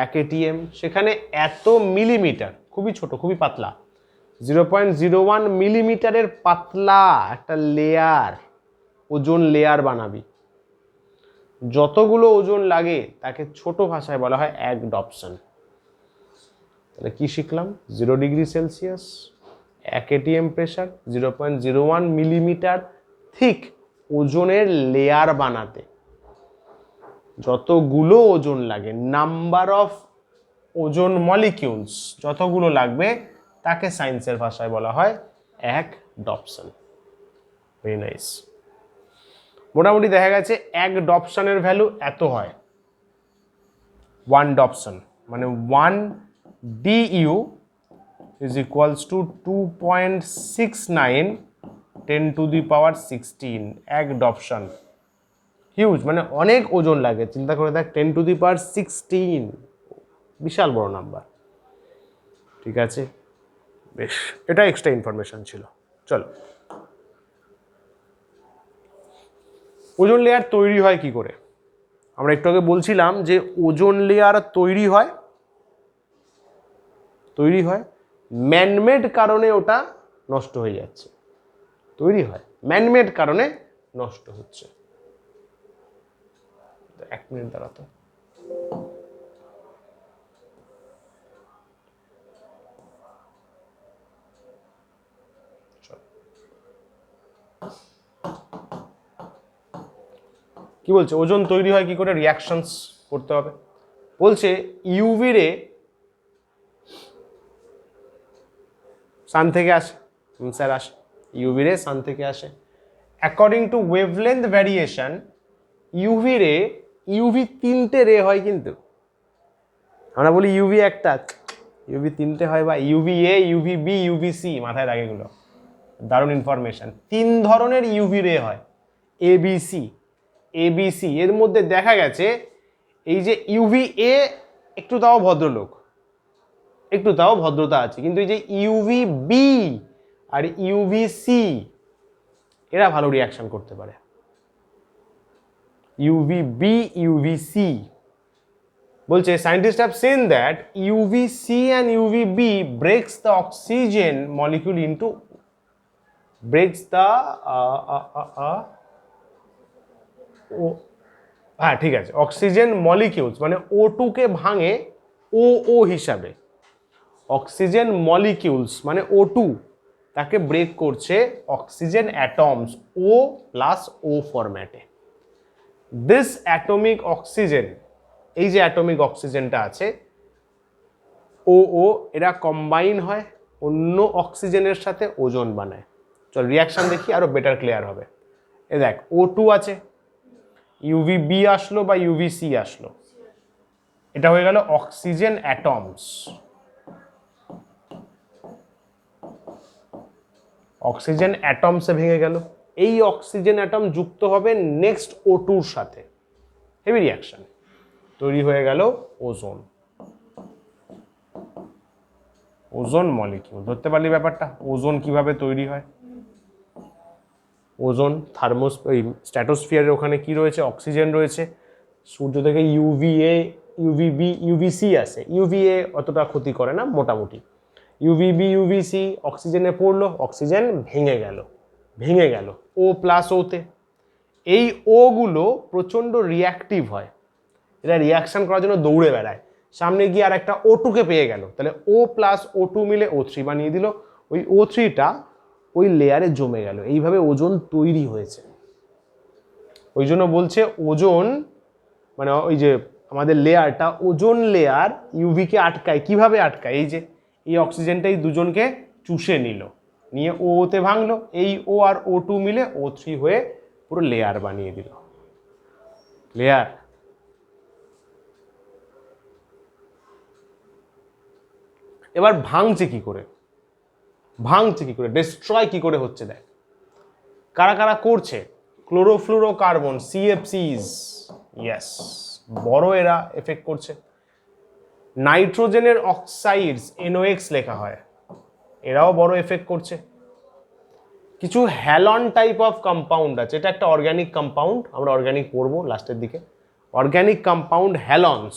1 ATM, সেখানে এত মিলিমিটার, খুবই ছোট, খুবই পাতলা, 0.01 মিলিমিটারের পাতলা একটা লেয়ার, ওজন লেয়ার বানাবি। যতগুলো ওজন লাগে তাকে ছোট ভাষায় বলা হয় এক ডপসন। তাহলে কি শিখলাম? 0 degree Celsius, 1 ATM pressure, 0.01 millimetre ঠিক ওজনের লেয়ার বানাতে যতগুলো ওজন লাগে, নাম্বার অফ ওজন মলিকিউলস যতগুলো লাগবে, তাকে সায়েন্সের ভাষায় বলা হয় এক ডপসন। Very nice. মোটামুটি দেখা গেছে এক ডপসনের ভ্যালু এত হয়। 1 ডপসন মানে 1 DU is equals to 2.69 10 to the power 16। এক ডপসন হিউজ, মানে অনেক ওজন লাগে। চিন্তা করে দেখ, 10 to the power 16, বিশাল বড় নাম্বার। ঠিক আছে, বেশ, এটা এক্সট্রা ইনফরমেশন ছিল। চলো, ওজন লেয়ার তৈরি হয় কি করে? আমরা একটু আগে বলছিলাম যে ওজন লেয়ার তৈরি হয় ম্যানমেড কারণে, ওটা নষ্ট হয়ে যাচ্ছে। তৈরি হয় ম্যানমেড কারণে, নষ্ট হচ্ছে। 1 মিনিট দাঁড়াতো। কি বলছে? ওজন তৈরি হয় কি করে? রিয়াকশনস করতে হবে। বলছে ইউভি রে সান থেকে আসে, স্যার আসে, ইউভি রে সান থেকে আসে। According to wavelength variation, UV রে, ইউভি 3টে রে হয়, কিন্তু আমরা বলি ইউভি একটা, ইউভি 3টে হয়, বা UV A, UV B, UV C, মাথায় রাখে এগুলো, দারুণ ইনফরমেশন। 3 ধরনের ইউভি রে হয়, এবিসি। এর মধ্যে দেখা গেছে এই যে ইউভি এ একটু তাও ভদ্রলোক, একটু তাও ভদ্রতা আছে, কিন্তু এই যে ইউভি বি আর ইউভি সি, এরা ভালো রিয়াকশন করতে পারে। UVB, UVC বলছে scientist have seen that UVC and UVB breaks the oxygen molecule into হ্যাঁ ঠিক আছে, অক্সিজেন মলিকিউলস মানে O2 কে ভাঙে OO হিসাবে, অক্সিজেন মলিকিউলস মানে O2 তাকে ব্রেক করছে অক্সিজেন অ্যাটমস O+O ফরম্যাটে। দিস অ্যাটমিক অক্সিজেন, এই যে অ্যাটমিক অক্সিজেনটা আছে OO, এরা কম্বাইন হয় অন্য অক্সিজেনের সাথে, ওজোন বানায়। চল রিয়াকশন দেখি, আরো বেটার ক্লিয়ার হবে। এ দেখ O2 আছে, UVB আসলো বা UVC আসলো, এটা হয়ে গেল অক্সিজেন অ্যাটমস। অক্সিজেন অ্যাটমসে ভেঙে গেল, এই অক্সিজেন অ্যাটম যুক্ত হবে নেক্সট O2-র সাথে, হেভি রিয়াকশন, তৈরি হয়ে গেল ওজোন। ওজোন মলিকিউল, ধরতে পারলি ব্যাপারটা? ওজোন কিভাবে তৈরি হয়? ওজোন স্ট্র্যাটোস্ফিয়ারের ওখানে কি রয়েছে? অক্সিজেন রয়েছে। সূর্য থেকে UVA, UVB, UVC আসে। UVA অতটা ক্ষতি করে না মোটামুটি। UVB, UVC অক্সিজেনে পড়লো, অক্সিজেন ভেঙে গেল O+O-তে। এই ওগুলো প্রচণ্ড রিয়াক্টিভ হয়, এরা রিয়াকশন করার জন্য দৌড়ে বেড়ায়। সামনে গিয়ে আর একটা O2-কে পেয়ে গেল, তাহলে O+O2 মিলে O3 বানিয়ে দিল, ওই O3টা ওই লেয়ারে জমে গেল, এইভাবে ওজোন তৈরি হয়েছে। ওই জন্য বলছে ওজোন মানে ওই যে আমাদের লেয়ারটা, ওজোন লেয়ার ইউভিকে আটকায়। কিভাবে আটকায়? এই যে এই অক্সিজেনটাই দুজনকে চুষে নিল, নিয়ে ওতে ভাঙলো, এই O আর O2 মিলে O3 হয়ে পুরো লেয়ার বানিয়ে দিল। লেয়ার এবার ভাঙছে কি করে? ডিস্ট্রয় কি করে হচ্ছে দেখ। কারা কারা করছে? ক্লোরোফ্লুরোকার্বন, CFCs, ইয়েস, বড় এরা এফেক্ট করছে। নাইট্রোজেনের অক্সাইডস NOx লেখা হয়, এরাও বড় এফেক্ট করছে। কিছু হ্যালন টাইপ অফ কম্পাউন্ড আছে, এটা একটা অর্গানিক কম্পাউন্ড, আমরা অর্গানিক পড়বো লাস্টের দিকে। অর্গানিক কম্পাউন্ড হ্যালনস,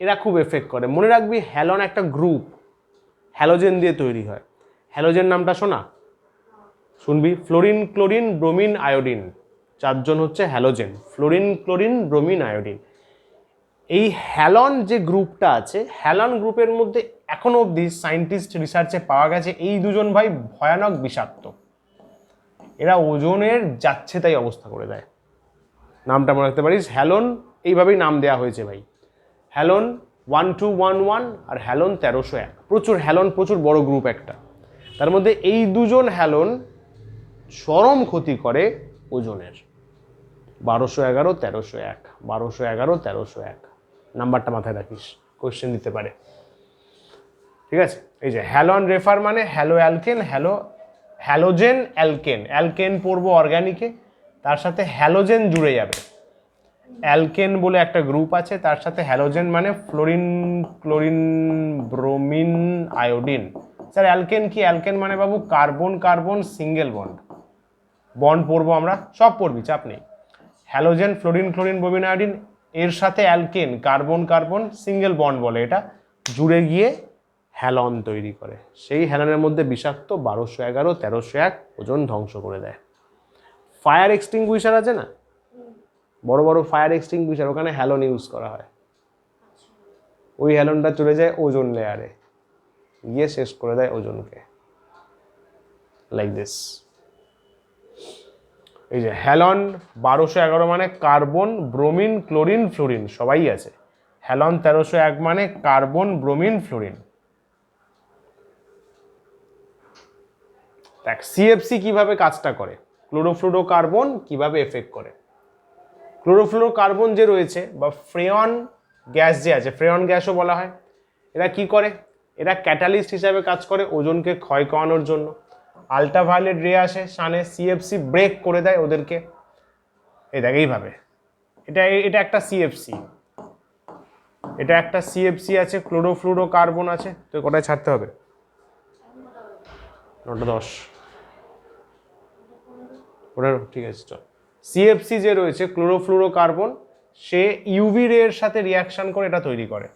এরা খুব এফেক্ট করে। মনে রাখবি হ্যালন একটা গ্রুপ, হ্যালোজেন দিয়ে তৈরি হয়। হ্যালোজেন নামটা শোনা, শুনবি, ফ্লোরিন, ক্লোরিন, ব্রোমিন, আয়োডিন, চারজন হচ্ছে halogen, fluorine, chlorine, bromine, iodine. এই হ্যালন যে গ্রুপটা আছে, হ্যালন গ্রুপের মধ্যে এখনো অবধি সায়েন্টিস্ট রিসার্চে পাওয়া গেছে এই দুজন ভাই ভয়ানক বিষাক্ত, এরা ওজনের যাচ্ছে তাই অবস্থা করে দেয়। নামটা মনে রাখতে পারিস, হ্যালন এইভাবেই নাম দেওয়া হয়েছে ভাই। হ্যালন 1211 আর হ্যালন 1301, প্রচুর হ্যালন, প্রচুর বড় গ্রুপ একটা। তার মধ্যে এই দুজন হ্যালন চরম ক্ষতি করে ওজনের। 1211, 1301, 1211, 1301, নাম্বারটা মাথায় রাখিস, কোয়েশ্চেন দিতে পারে। ঠিক আছে, এই যে হ্যালন রেফার মানে hello alkane, halogen alkane, alkane পড়বো অর্গানিকে, তার সাথে হ্যালোজেন জুড়ে যাবে। অ্যালকেন বলে একটা গ্রুপ আছে, তার সাথে হ্যালোজেন মানে fluorine, chlorine, bromine, iodine. Sir alkane কি? অ্যালকেন মানে বাবু carbon carbon single bond, bond পড়বো আমরা, সব পড়বি, চাপ নেই। Halogen, fluorine, chlorine, bromine, iodine, এর সাথে alkane carbon carbon single bond বলে, এটা জুড়ে গিয়ে হ্যালন তৈরি করে। সেই হ্যালনের মধ্যে বিষাক্ত 1211, 1301 ওজন ধ্বংস করে দেয়। ফায়ার এক্সটিংগুইশার আছে না, বড় বড় ফায়ার এক্সটিংগুইশার, ওখানে হ্যালোন ইউজ করা হয়। ওই হ্যালোনটা চলে যায় ওজোন লেয়ারে, গিয়ে শেষ করে দেয় ওজনকে, লাইক দিস। এই যে হ্যালন 1211 মানে কার্বন, ব্রোমিন, ক্লোরিন, ফ্লোরিন সবাই আছে। হ্যালন 1301 মানে কার্বন, ব্রোমিন, ফ্লোরিন। দেখ CFC কিভাবে কাজটা করে, ক্লোরোফ্লুরোকার্বন কিভাবে এফেক্ট করে। ক্লোরোফ্লুরোকার্বন যে রয়েছে বা ফ্রেয়ন গ্যাস যে আছে, ফ্রেয়ন গ্যাসও বলা হয়, এরা কি করে? এরা ক্যাটালিস্ট হিসাবে কাজ করে ওজনকে ক্ষয় করানোর জন্য। আল্ট্রাভায়োলেট রে আসে সানে, CFC ব্রেক করে দেয় ওদেরকে। এই দেখ এইভাবে, এটা একটা CFC, এটা একটা CFC আছে, ক্লোরোফ্লুরোকার্বন আছে। তো কোথায় ছাড়তে হবে? 9:10। ওটা ঠিক আছে চল। সিএফসি যে রয়েছে ক্লোরোফ্লুরোকার্বন, সে ইউভি রে এর সাথে রিয়াকশন করে এটা তৈরি করে,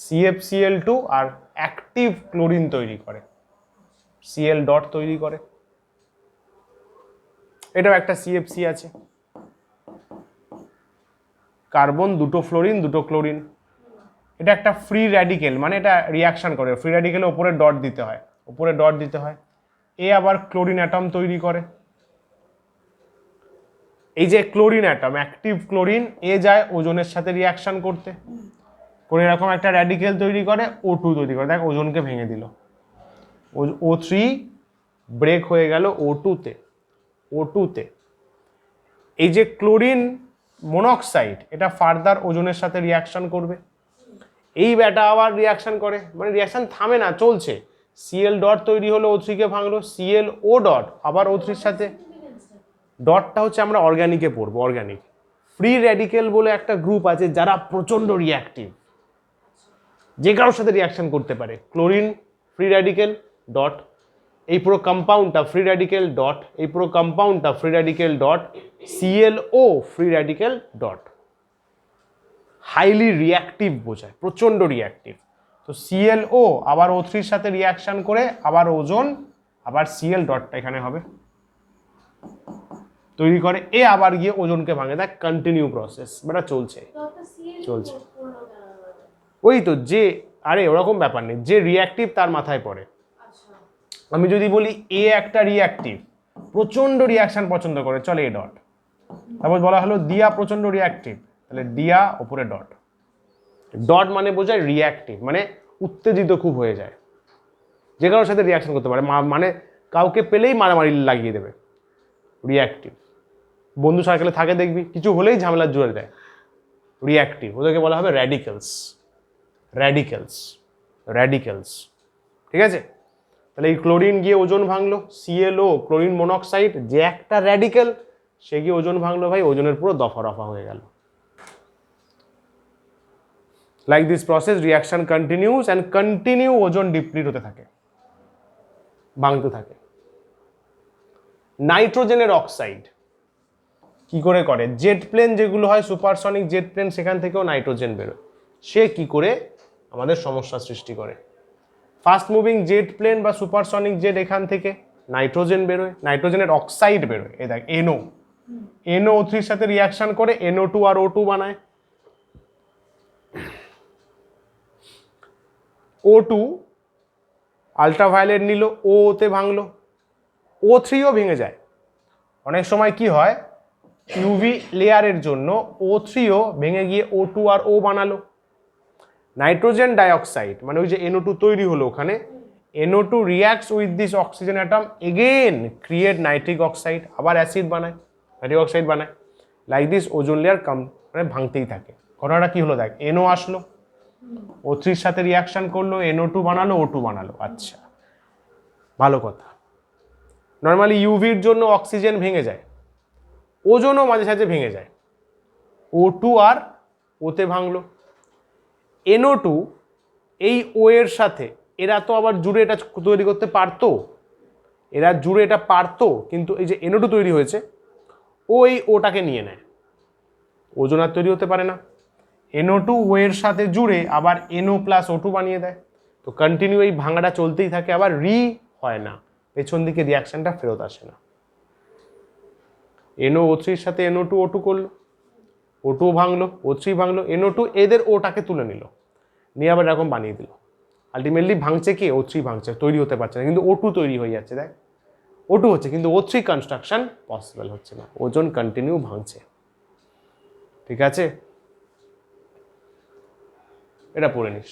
CFCl2 আর অ্যাক্টিভ ক্লোরিন তৈরি করে, Cl ডট তৈরি করে। এটাও একটা সিএফসি আছে, কার্বন, দুটো ফ্লোরিন দুটো ক্লোরিন। এটা একটা ফ্রি র্যাডিকেল, মানে এটা রিয়াকশন করে, ফ্রি র্যাডিকেলে উপরে ডট দিতে হয়, উপরে ডট দিতে হয়। এ আবার ক্লোরিন অ্যাটম তৈরি করে। এই যে ক্লোরিন অ্যাটম, অ্যাক্টিভ ক্লোরিন, এ যায় ওজনের সাথে রিয়াকশন করতে, করে এরকম একটা র্যাডিকেল তৈরি করে, O2 তৈরি করে। দেখ ওজনকে ভেঙে দিল, O3 ব্রেক হয়ে গেল O2 তে। এই যে ক্লোরিন মনোক্সাইড, এটা ফার্দার ওজনের সাথে রিয়াকশন করবে, এই ব্যাটা আবার রিয়াকশন করে, মানে রিয়াকশন থামে না, চলছে। Cl ডট তৈরি হলো, O3 কে ভাঙলো, ClO ডট আবার O3 এর সাথে। ডটটা হচ্ছে আমরা অর্গানিকে পড়বো, অর্গানিক। ফ্রি র্যাডিকেল বলে একটা গ্রুপ আছে যারা প্রচন্ড রিয়াক্টিভ, যে কারোর সাথে রিয়াকশন করতে পারে। ক্লোরিন ফ্রি র্যাডিকেল ডট, এই পুরো কম্পাউন্ডটা ফ্রি র্যাডিকেল ডট, এই পুরো কম্পাউন্ডটা free radical dot, ClO free radical dot. Highly reactive বোঝায়, প্রচন্ড রিয়াক্টিভ। তো ClO আবার O3 এর সাথে রিয়াকশন করে আবার ওজন, আবার Cl ডটটা এখানে হবে, তৈরি করে, এ আবার গিয়ে ওজনকে ভাঙে। দেখ কন্টিনিউ প্রসেস, বেটা চলছে চলছে। ওই তো যে, আরে ওরকম ব্যাপার নেই, যে রিয়াক্টিভ তার মাথায় পড়ে। আমি যদি বলি এ একটা রিয়াক্টিভ, প্রচন্ড রিয়াকশন পছন্দ করে, চলে এ ডট। তারপর বলা হলো দিয়া প্রচন্ড রিয়াক্টিভ, তাহলে দিয়া ওপরে ডট। ডট মানে বোঝায় রিয়াক্টিভ, মানে উত্তেজিত খুব হয়ে যায়, যে কারোর সাথে রিয়াকশন করতে পারে, মানে কাউকে পেলেই মারামারি লাগিয়ে দেবে, রিয়াক্টিভ। বন্ধু সার্কেলে থাকে দেখবি, কিছু হলেই ঝামেলা জুড়ে দেয়, রিয়াক্টিভ। ওদেরকে বলা হবে র্যাডিক্যালস, র্যাডিক্যালস, র্যাডিক্যালস। ঠিক আছে, তাহলে এই ক্লোরিন গিয়ে ওজন ভাঙলো, ClO ক্লোরিন মনোক্সাইড, যে একটা র্যাডিক্যাল, সে গিয়ে ওজন ভাঙলো, ভাই ওজনের পুরো দফা রফা হয়ে গেল। Like this process reaction continuous and continue ওজন ডিপ্লিট হতে থাকে, ভাঙতে থাকে। নাইট্রোজেনের অক্সাইড কি করে করে? জেট প্লেন যেগুলো হয়, সুপারসনিক জেট প্লেন, সেখান থেকেও নাইট্রোজেন বেরোয়। সে কি করে আমাদের সমস্যা সৃষ্টি করে? ফাস্ট মুভিং জেট প্লেন বা সুপারসনিক জেট, এখান থেকে নাইট্রোজেন বেরোয়, নাইট্রোজেনের অক্সাইড বেরোয়। এই দেখ NO3 এর সাথে রিয়াকশন করে NO2 আর O2 বানায়। O2 আলট্রাভায়োলেট নিল, ওতে ভাঙলো, O3ও ভেঙে যায়। অনেক সময় কি হয়, ইউভি লেয়ারের জন্য O3ও ভেঙে গিয়ে O2 আর O বানালো। নাইট্রোজেন ডাইঅক্সাইড, মানে ওই যে NO2 তৈরি হলো, ওখানে NO2 reacts with this oxygen atom, again create nitric oxide, আবার অ্যাসিড বানায়, নাইট্রিক অক্সাইড বানায়। লাইক দিস ওজোন লেয়ার মানে ভাঙতেই থাকে। ঘটনাটা কি হলো দেখ, NO আসলো, O3 এর সাথে রিয়াকশন করলো, NO2 বানালো, O2 বানালো। আচ্ছা, ভালো কথা। নর্মালি ইউভির জন্য অক্সিজেন ভেঙে যায়, ওজনও মাঝে সাঝে ভেঙে যায়, O2 আর ওতে ভাঙলো। NO2 এই ও এর সাথে, এরা তো আবার জুড়ে এটা তৈরি করতে পারতো, এরা জুড়ে এটা পারতো, কিন্তু এই যে NO2 তৈরি হয়েছে, ও এই ওটাকে নিয়ে নেয়, ওজন আর তৈরি হতে পারে না। NO2 ও এর সাথে জুড়ে আবার NO প্লাস O2 বানিয়ে দেয়। তো কন্টিনিউ এই ভাঙাটা চলতেই থাকে, আবার হয় না, পেছন দিকে রিয়াকশনটা ফেরত আসে না। NO3 এর সাথে NO2 O2 করলো, O2 ভাঙলো, O3 ভাঙলো, NO2 এদের ওটাকে তুলে নিল, নিয়ে আবার এরকম বানিয়ে দিল। আলটিমেটলি ভাঙছে কি? O3 ভাঙছে, তৈরি হতে পারছে না, কিন্তু O2 তৈরি হয়ে যাচ্ছে। দেখ O2 হচ্ছে, কিন্তু O3 কনস্ট্রাকশন পসিবল হচ্ছে না, ওজন কন্টিনিউ ভাঙছে। ঠিক আছে, এটা পড়ে নিস,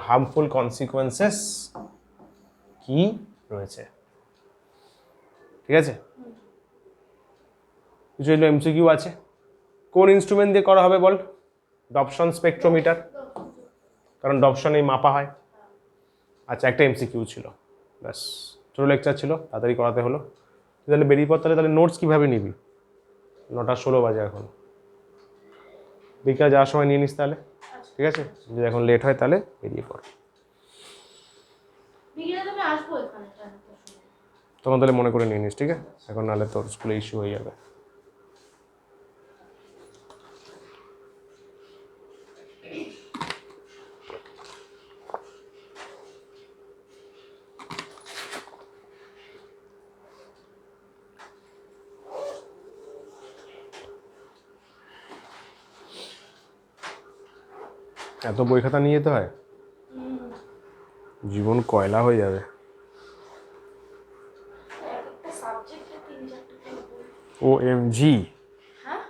হার্মফুল কনসিকুয়েন্সেস কি রয়েছে। ঠিক আছে, কিছু এগুলো MCQ আছে। কোন ইনস্ট্রুমেন্ট দিয়ে করা হবে বল? ডপসন স্পেকট্রোমিটার, কারণ ডপসনেই মাপা হয়। আচ্ছা, একটা MCQ ছিল, ব্যাস, ছোটো লেকচার ছিল, তাড়াতাড়ি করাতে হলো। তুই তাহলে বেরিয়ে পড়, তাহলে নোটস কীভাবে নিবি? 9:16 বাজে এখন, বিকাল যাওয়ার সময় নিয়ে নিস তাহলে। ঠিক আছে, যদি এখন লেট হয় তাহলে বেরিয়ে পড়। তখন তাহলে মনে করে নিয়ে নিস, ঠিক আছে? এখন নাহলে তোর স্কুলে ইস্যু হয়ে যাবে। এত বই খাতা নিয়ে যেতে হয়, জীবন কয়লা হয়ে যাবে। একটা সাবজেক্টে 3-4টা করে বই। OMG, হ্যাঁ,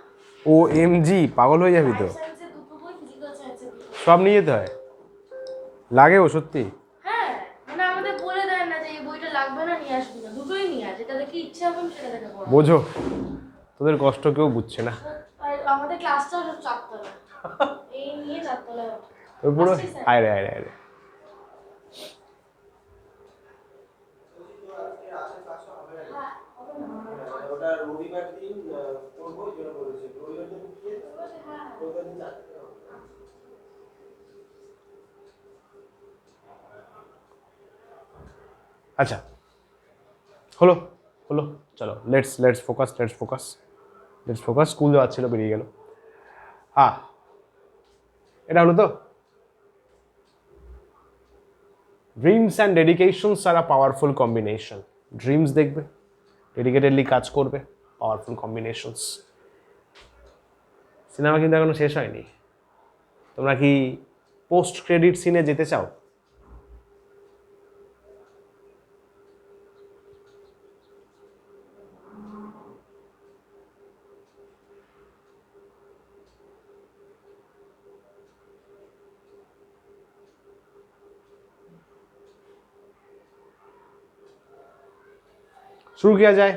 OMG, পাগল হয়ে যাবি তো। সায়েন্সের 2টো বই, ফিজিক্যাল সায়েন্সের 2টো বই। সব নিয়ে যেতে হয়, লাগে ও সত্যি। হ্যাঁ, মানে আমাদের বলে দেয় না যে এই বইটা লাগবে না, নিয়ে আসবি না, দুটোই নিয়ে আস, যেটা দেখে ইচ্ছা হবে আমি সেটা দেখে পড়াবো। বোঝো, তোদের কষ্ট কেউ বুঝছে না। আর আমাদের ক্লাসটা সব 4 তলা, এই নিয়ে 4 তলায় ওঠে। ওই পুরো আসছি স্যার। আয় রে আয় রে আয় রে। ওটা রবিবার দিন করবো, ওই জন্য বলেছি রবিবার দিন কি রবিবার দিন 4টা হবে। আচ্ছা, হলো হলো, চলো লেটস ফোকাস। স্কুল যাওয়ার ছিল, বেরিয়ে গেল। হ্যাঁ, এটা হলো তো। Dreams and dedications are a powerful combination. Dreams দেখবে, ডেডিকেটেডলি কাজ করবে, পাওয়ারফুল কম্বিনেশনস। সিনেমা কিন্তু এখনো শেষ হয়নি। তোমরা কি পোস্ট ক্রেডিট সিনে যেতে চাও? শুরু কিয়া যায়।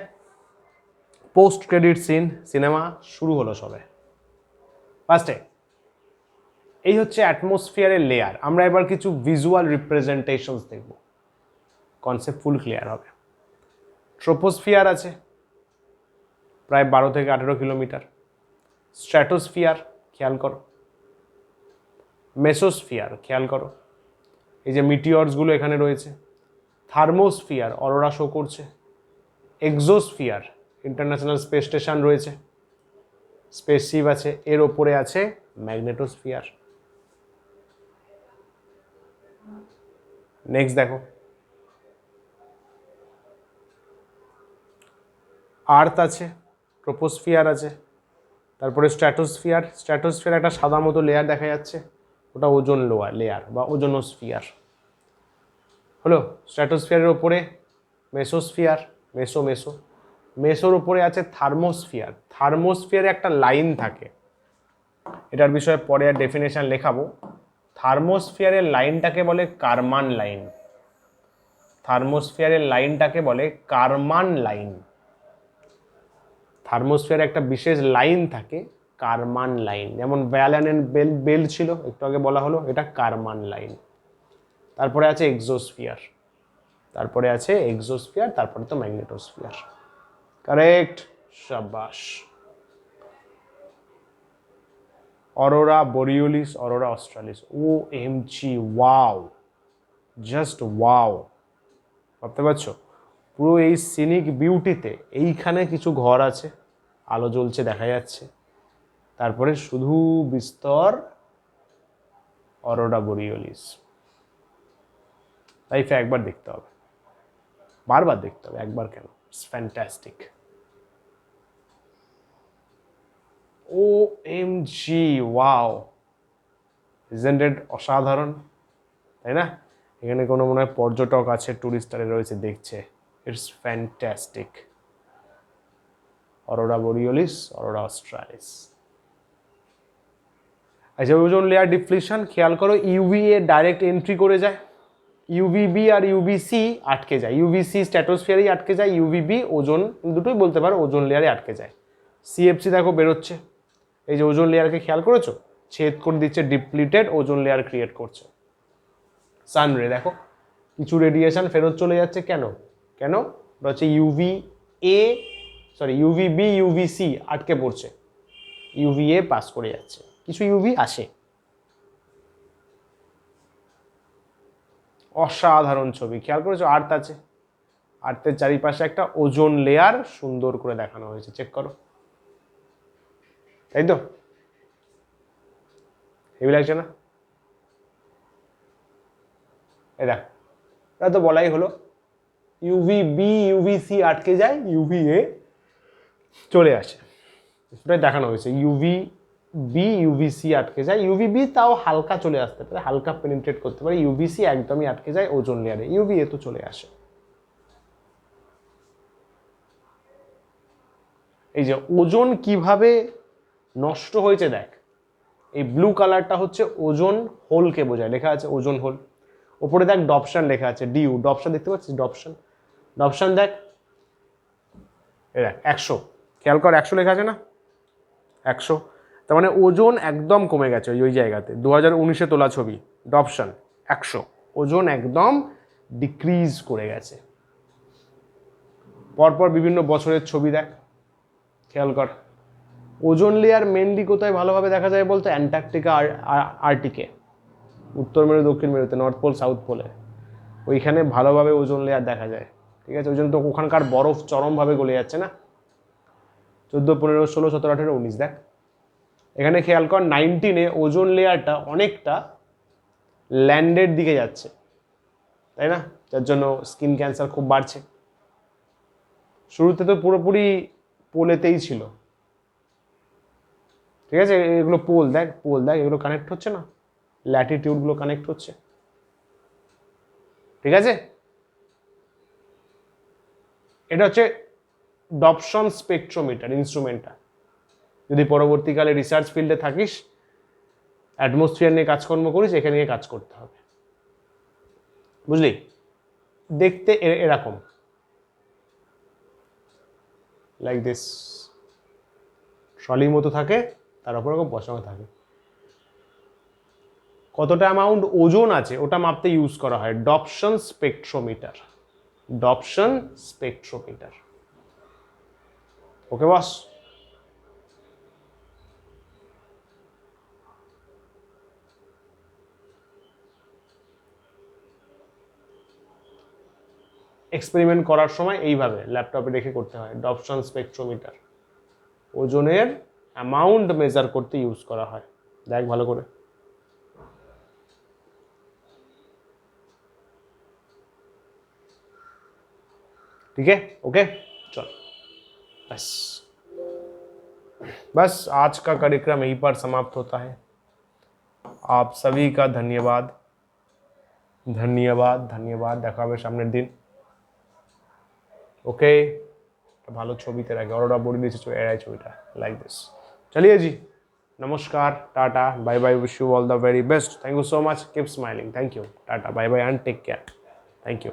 পোস্ট ক্রেডিট সিন, সিনেমা শুরু হলো সবে। ফার্স্টে এই হচ্ছে অ্যাটমসফিয়ারের লেয়ার। আমরা এবার কিছু ভিজুয়াল রিপ্রেজেন্টেশনস দেখব, কনসেপ্ট ফুল ক্লিয়ার হবে। ট্রোপোস্ফিয়ার আছে প্রায় 12 থেকে 18 কিলোমিটার। স্ট্র্যাটোস্ফিয়ার খেয়াল করো, মেসোস্ফিয়ার খেয়াল করো, এই যে মিটিওরসগুলো এখানে রয়েছে। থার্মোস্ফিয়ার অরোরা শো করছে। এক্সোস্ফিয়ার ইন্টারন্যাশনাল স্পেস স্টেশন রয়েছে, স্পেসশিপ আছে। এর ওপরে আছে ম্যাগনেটোস্ফিয়ার। নেক্সট দেখো, আর্থ আছে, ট্রোপোস্ফিয়ার আছে, তারপরে স্ট্র্যাটোস্ফিয়ার একটা সাদা মতো লেয়ার দেখা যাচ্ছে, ওটা ওজোন লেয়ার বা ওজোনোস্ফিয়ার হলো। স্ট্র্যাটোস্ফিয়ারের ওপরে মেসোস্ফিয়ার, মেসোর উপরে আছে থার্মোস্ফিয়ারে একটা লাইন থাকে, এটার বিষয়ে পরে আর ডেফিনেশন লেখাবো। থার্মোস্ফিয়ারের লাইনটাকে বলে কারমান লাইন। থার্মোস্ফিয়ারে একটা বিশেষ লাইন থাকে, কারমান লাইন। যেমন ভ্যালেন বেল ছিল, একটু আগে বলা হলো, এটা কারমান লাইন। তারপরে আছে এক্সোস্ফিয়ার, তারপরে তো ম্যাগনেটোস্ফিয়ার। কারেক্ট, শাবাশ। Aurora borealis, aurora australis. OMG, wow, just wow. ভাবতে পারছো পুরো এই সিনিক বিউটিতে এইখানে কিছু ঘর আছে, আলো জ্বলছে দেখা যাচ্ছে, তারপরে শুধু বিস্তর অরোরা বোরিওলিস। লাইফে একবার দেখতে হবে, বারবার দেখতে হবে, একবার কেন। It's fantastic. OMG, wow, isn't it অসাধারণ, তাই না? এখানে কোনো মনে হয় পর্যটক আছে, টুরিস্টারে রয়েছে, দেখছে। It's fantastic. Aurora borealis, aurora australis. আচ্ছা, ওজোন লেয়ার ডিপ্লিশন খেয়াল করো। ইউভিএ ডাইরেক্ট এন্ট্রি করে যায়, ইউভিবি আর ইউভিসি আটকে যায়। ইউভিসি স্ট্র্যাটোস্ফিয়ারেই আটকে যায়, ইউভিবি ওজোন, দুটোই বলতে পারো, ওজোন লেয়ারে আটকে যায়। সিএফসি দেখো বেরোচ্ছে, এই যে ওজোন লেয়ারকে খেয়াল করেছো, ছেদ করে দিচ্ছে, ডিপ্লিটেড ওজোন লেয়ার ক্রিয়েট করছে। সানরে দেখো কিছু রেডিয়েশন ফেরত চলে যাচ্ছে, কেন? ওটা হচ্ছে ইউভিবি ইউভিসি আটকে পড়ছে, ইউভিএ পাস করে যাচ্ছে, কিছু ইউভি আসে। অসাধারণ ছবি, খেয়াল করেছো? আর্থ আছে, আর্থের চারিপাশে একটা ওজোন লেয়ার সুন্দর করে দেখানো হয়েছে, চেক করো, তাই তো? হেভি লাগছে না? এই দেখ, এটা তো বলাই হলো, ইউভি বি ইউভি সি আটকে যায়, ইউভি এ চলে আসে, সেটাই দেখানো হয়েছে। ইউভি বি ইউভি সি আটকে যায়, ইউভি বি তাও হালকা চলে আসতে পারে, হালকা পেনিট্রেট করতে পারে, ইউভি সি একদমই আটকে যায় ওজোন লেয়ারে, ইউভি এ তো চলে আসে। এই যে ওজোন কিভাবে নষ্ট হয়েছে দেখ, এই ব্লু কালারটা হচ্ছে ওজোন হোলকে বোঝায়, লেখা আছে ওজোন হোল। ওপরে দেখ ডপশন লেখা আছে, ডিউ, ডপশন দেখতে পাচ্ছিস, ডপশন, ডপশন দেখ, এ দেখ 100, খেয়াল কর 100 লেখা আছে না, 100, তার মানে ওজোন একদম কমে গেছে ওই জায়গাতে। 2019-এ তোলা ছবি, ডপশন 100, ওজোন একদম ডিক্রিজ করে গেছে। পরপর বিভিন্ন বছরের ছবি দেখ, খেয়াল কর। ওজোন লেয়ার মেনলি কোথায় ভালোভাবে দেখা যায় বলতে, অ্যান্টার্কটিকা, আর্টিকে, উত্তর মেরু দক্ষিণ মেরুতে, নর্থ পোল সাউথ পোলে, ওইখানে ভালোভাবে ওজোন লেয়ার দেখা যায়, ঠিক আছে? ওই জন্য তো ওখানকার বরফ চরমভাবে গলে যাচ্ছে না। 14, 15, 16, 17, 18, 19 দেখ, এখানে খেয়াল কর 19-এ ওজোন লেয়ারটা অনেকটা ল্যান্ডের দিকে যাচ্ছে, তাই না? যার জন্য স্কিন ক্যান্সার খুব বাড়ছে। শুরুতে তো পুরোপুরি পোলেতেই ছিল, ঠিক আছে? এগুলো পোল দেখ, পোল দেখ, এগুলো কানেক্ট হচ্ছে না, ল্যাটিটিউডগুলো কানেক্ট হচ্ছে, ঠিক আছে? এটা হচ্ছে ডপশন স্পেকট্রোমিটার ইনস্ট্রুমেন্টটা। যদি পরবর্তীকালে রিসার্চ ফিল্ডে থাকিস, অ্যাটমসফিয়ার নিয়ে কাজকর্ম করিস, এখানে নিয়ে কাজ করতে হবে, বুঝলি? দেখতে এরকম, লাইক দিস, ট্রলির মতো থাকে, তার উপর এরকম বসানো থাকে। কতটা অ্যামাউন্ট ওজন আছে ওটা মাপতে ইউজ করা হয় ডপশন স্পেকট্রোমিটার, ডপশন স্পেকট্রোমিটার। ওকে বস? এক্সপেরিমেন্ট করার সময় এইভাবে ল্যাপটপে রেখে করতে হয়, ডপশন স্পেকট্রোমিটার, ওজনের অ্যামাউন্ট মেজার করতে ইউজ করা হয়। দেখ ভালো করে, ठीक है? ओके, चल, बस बस आज का कार्यक्रम यहीं पर समाप्त होता है। आप सभी का धन्यवाद, धन्यवाद, धन्यवाद। দেখা হবে সামনের দিন। ओके, ভালো ছবিতে রাখে, অরোরা বডি দিয়েছে এআই ছবিটা, লাইক দিস। चलिए जी, नमस्कार, टाटा, bye bye, wish you all the very best, thank you so much, keep smiling, thank you, टाटा, bye bye and take care, thank you.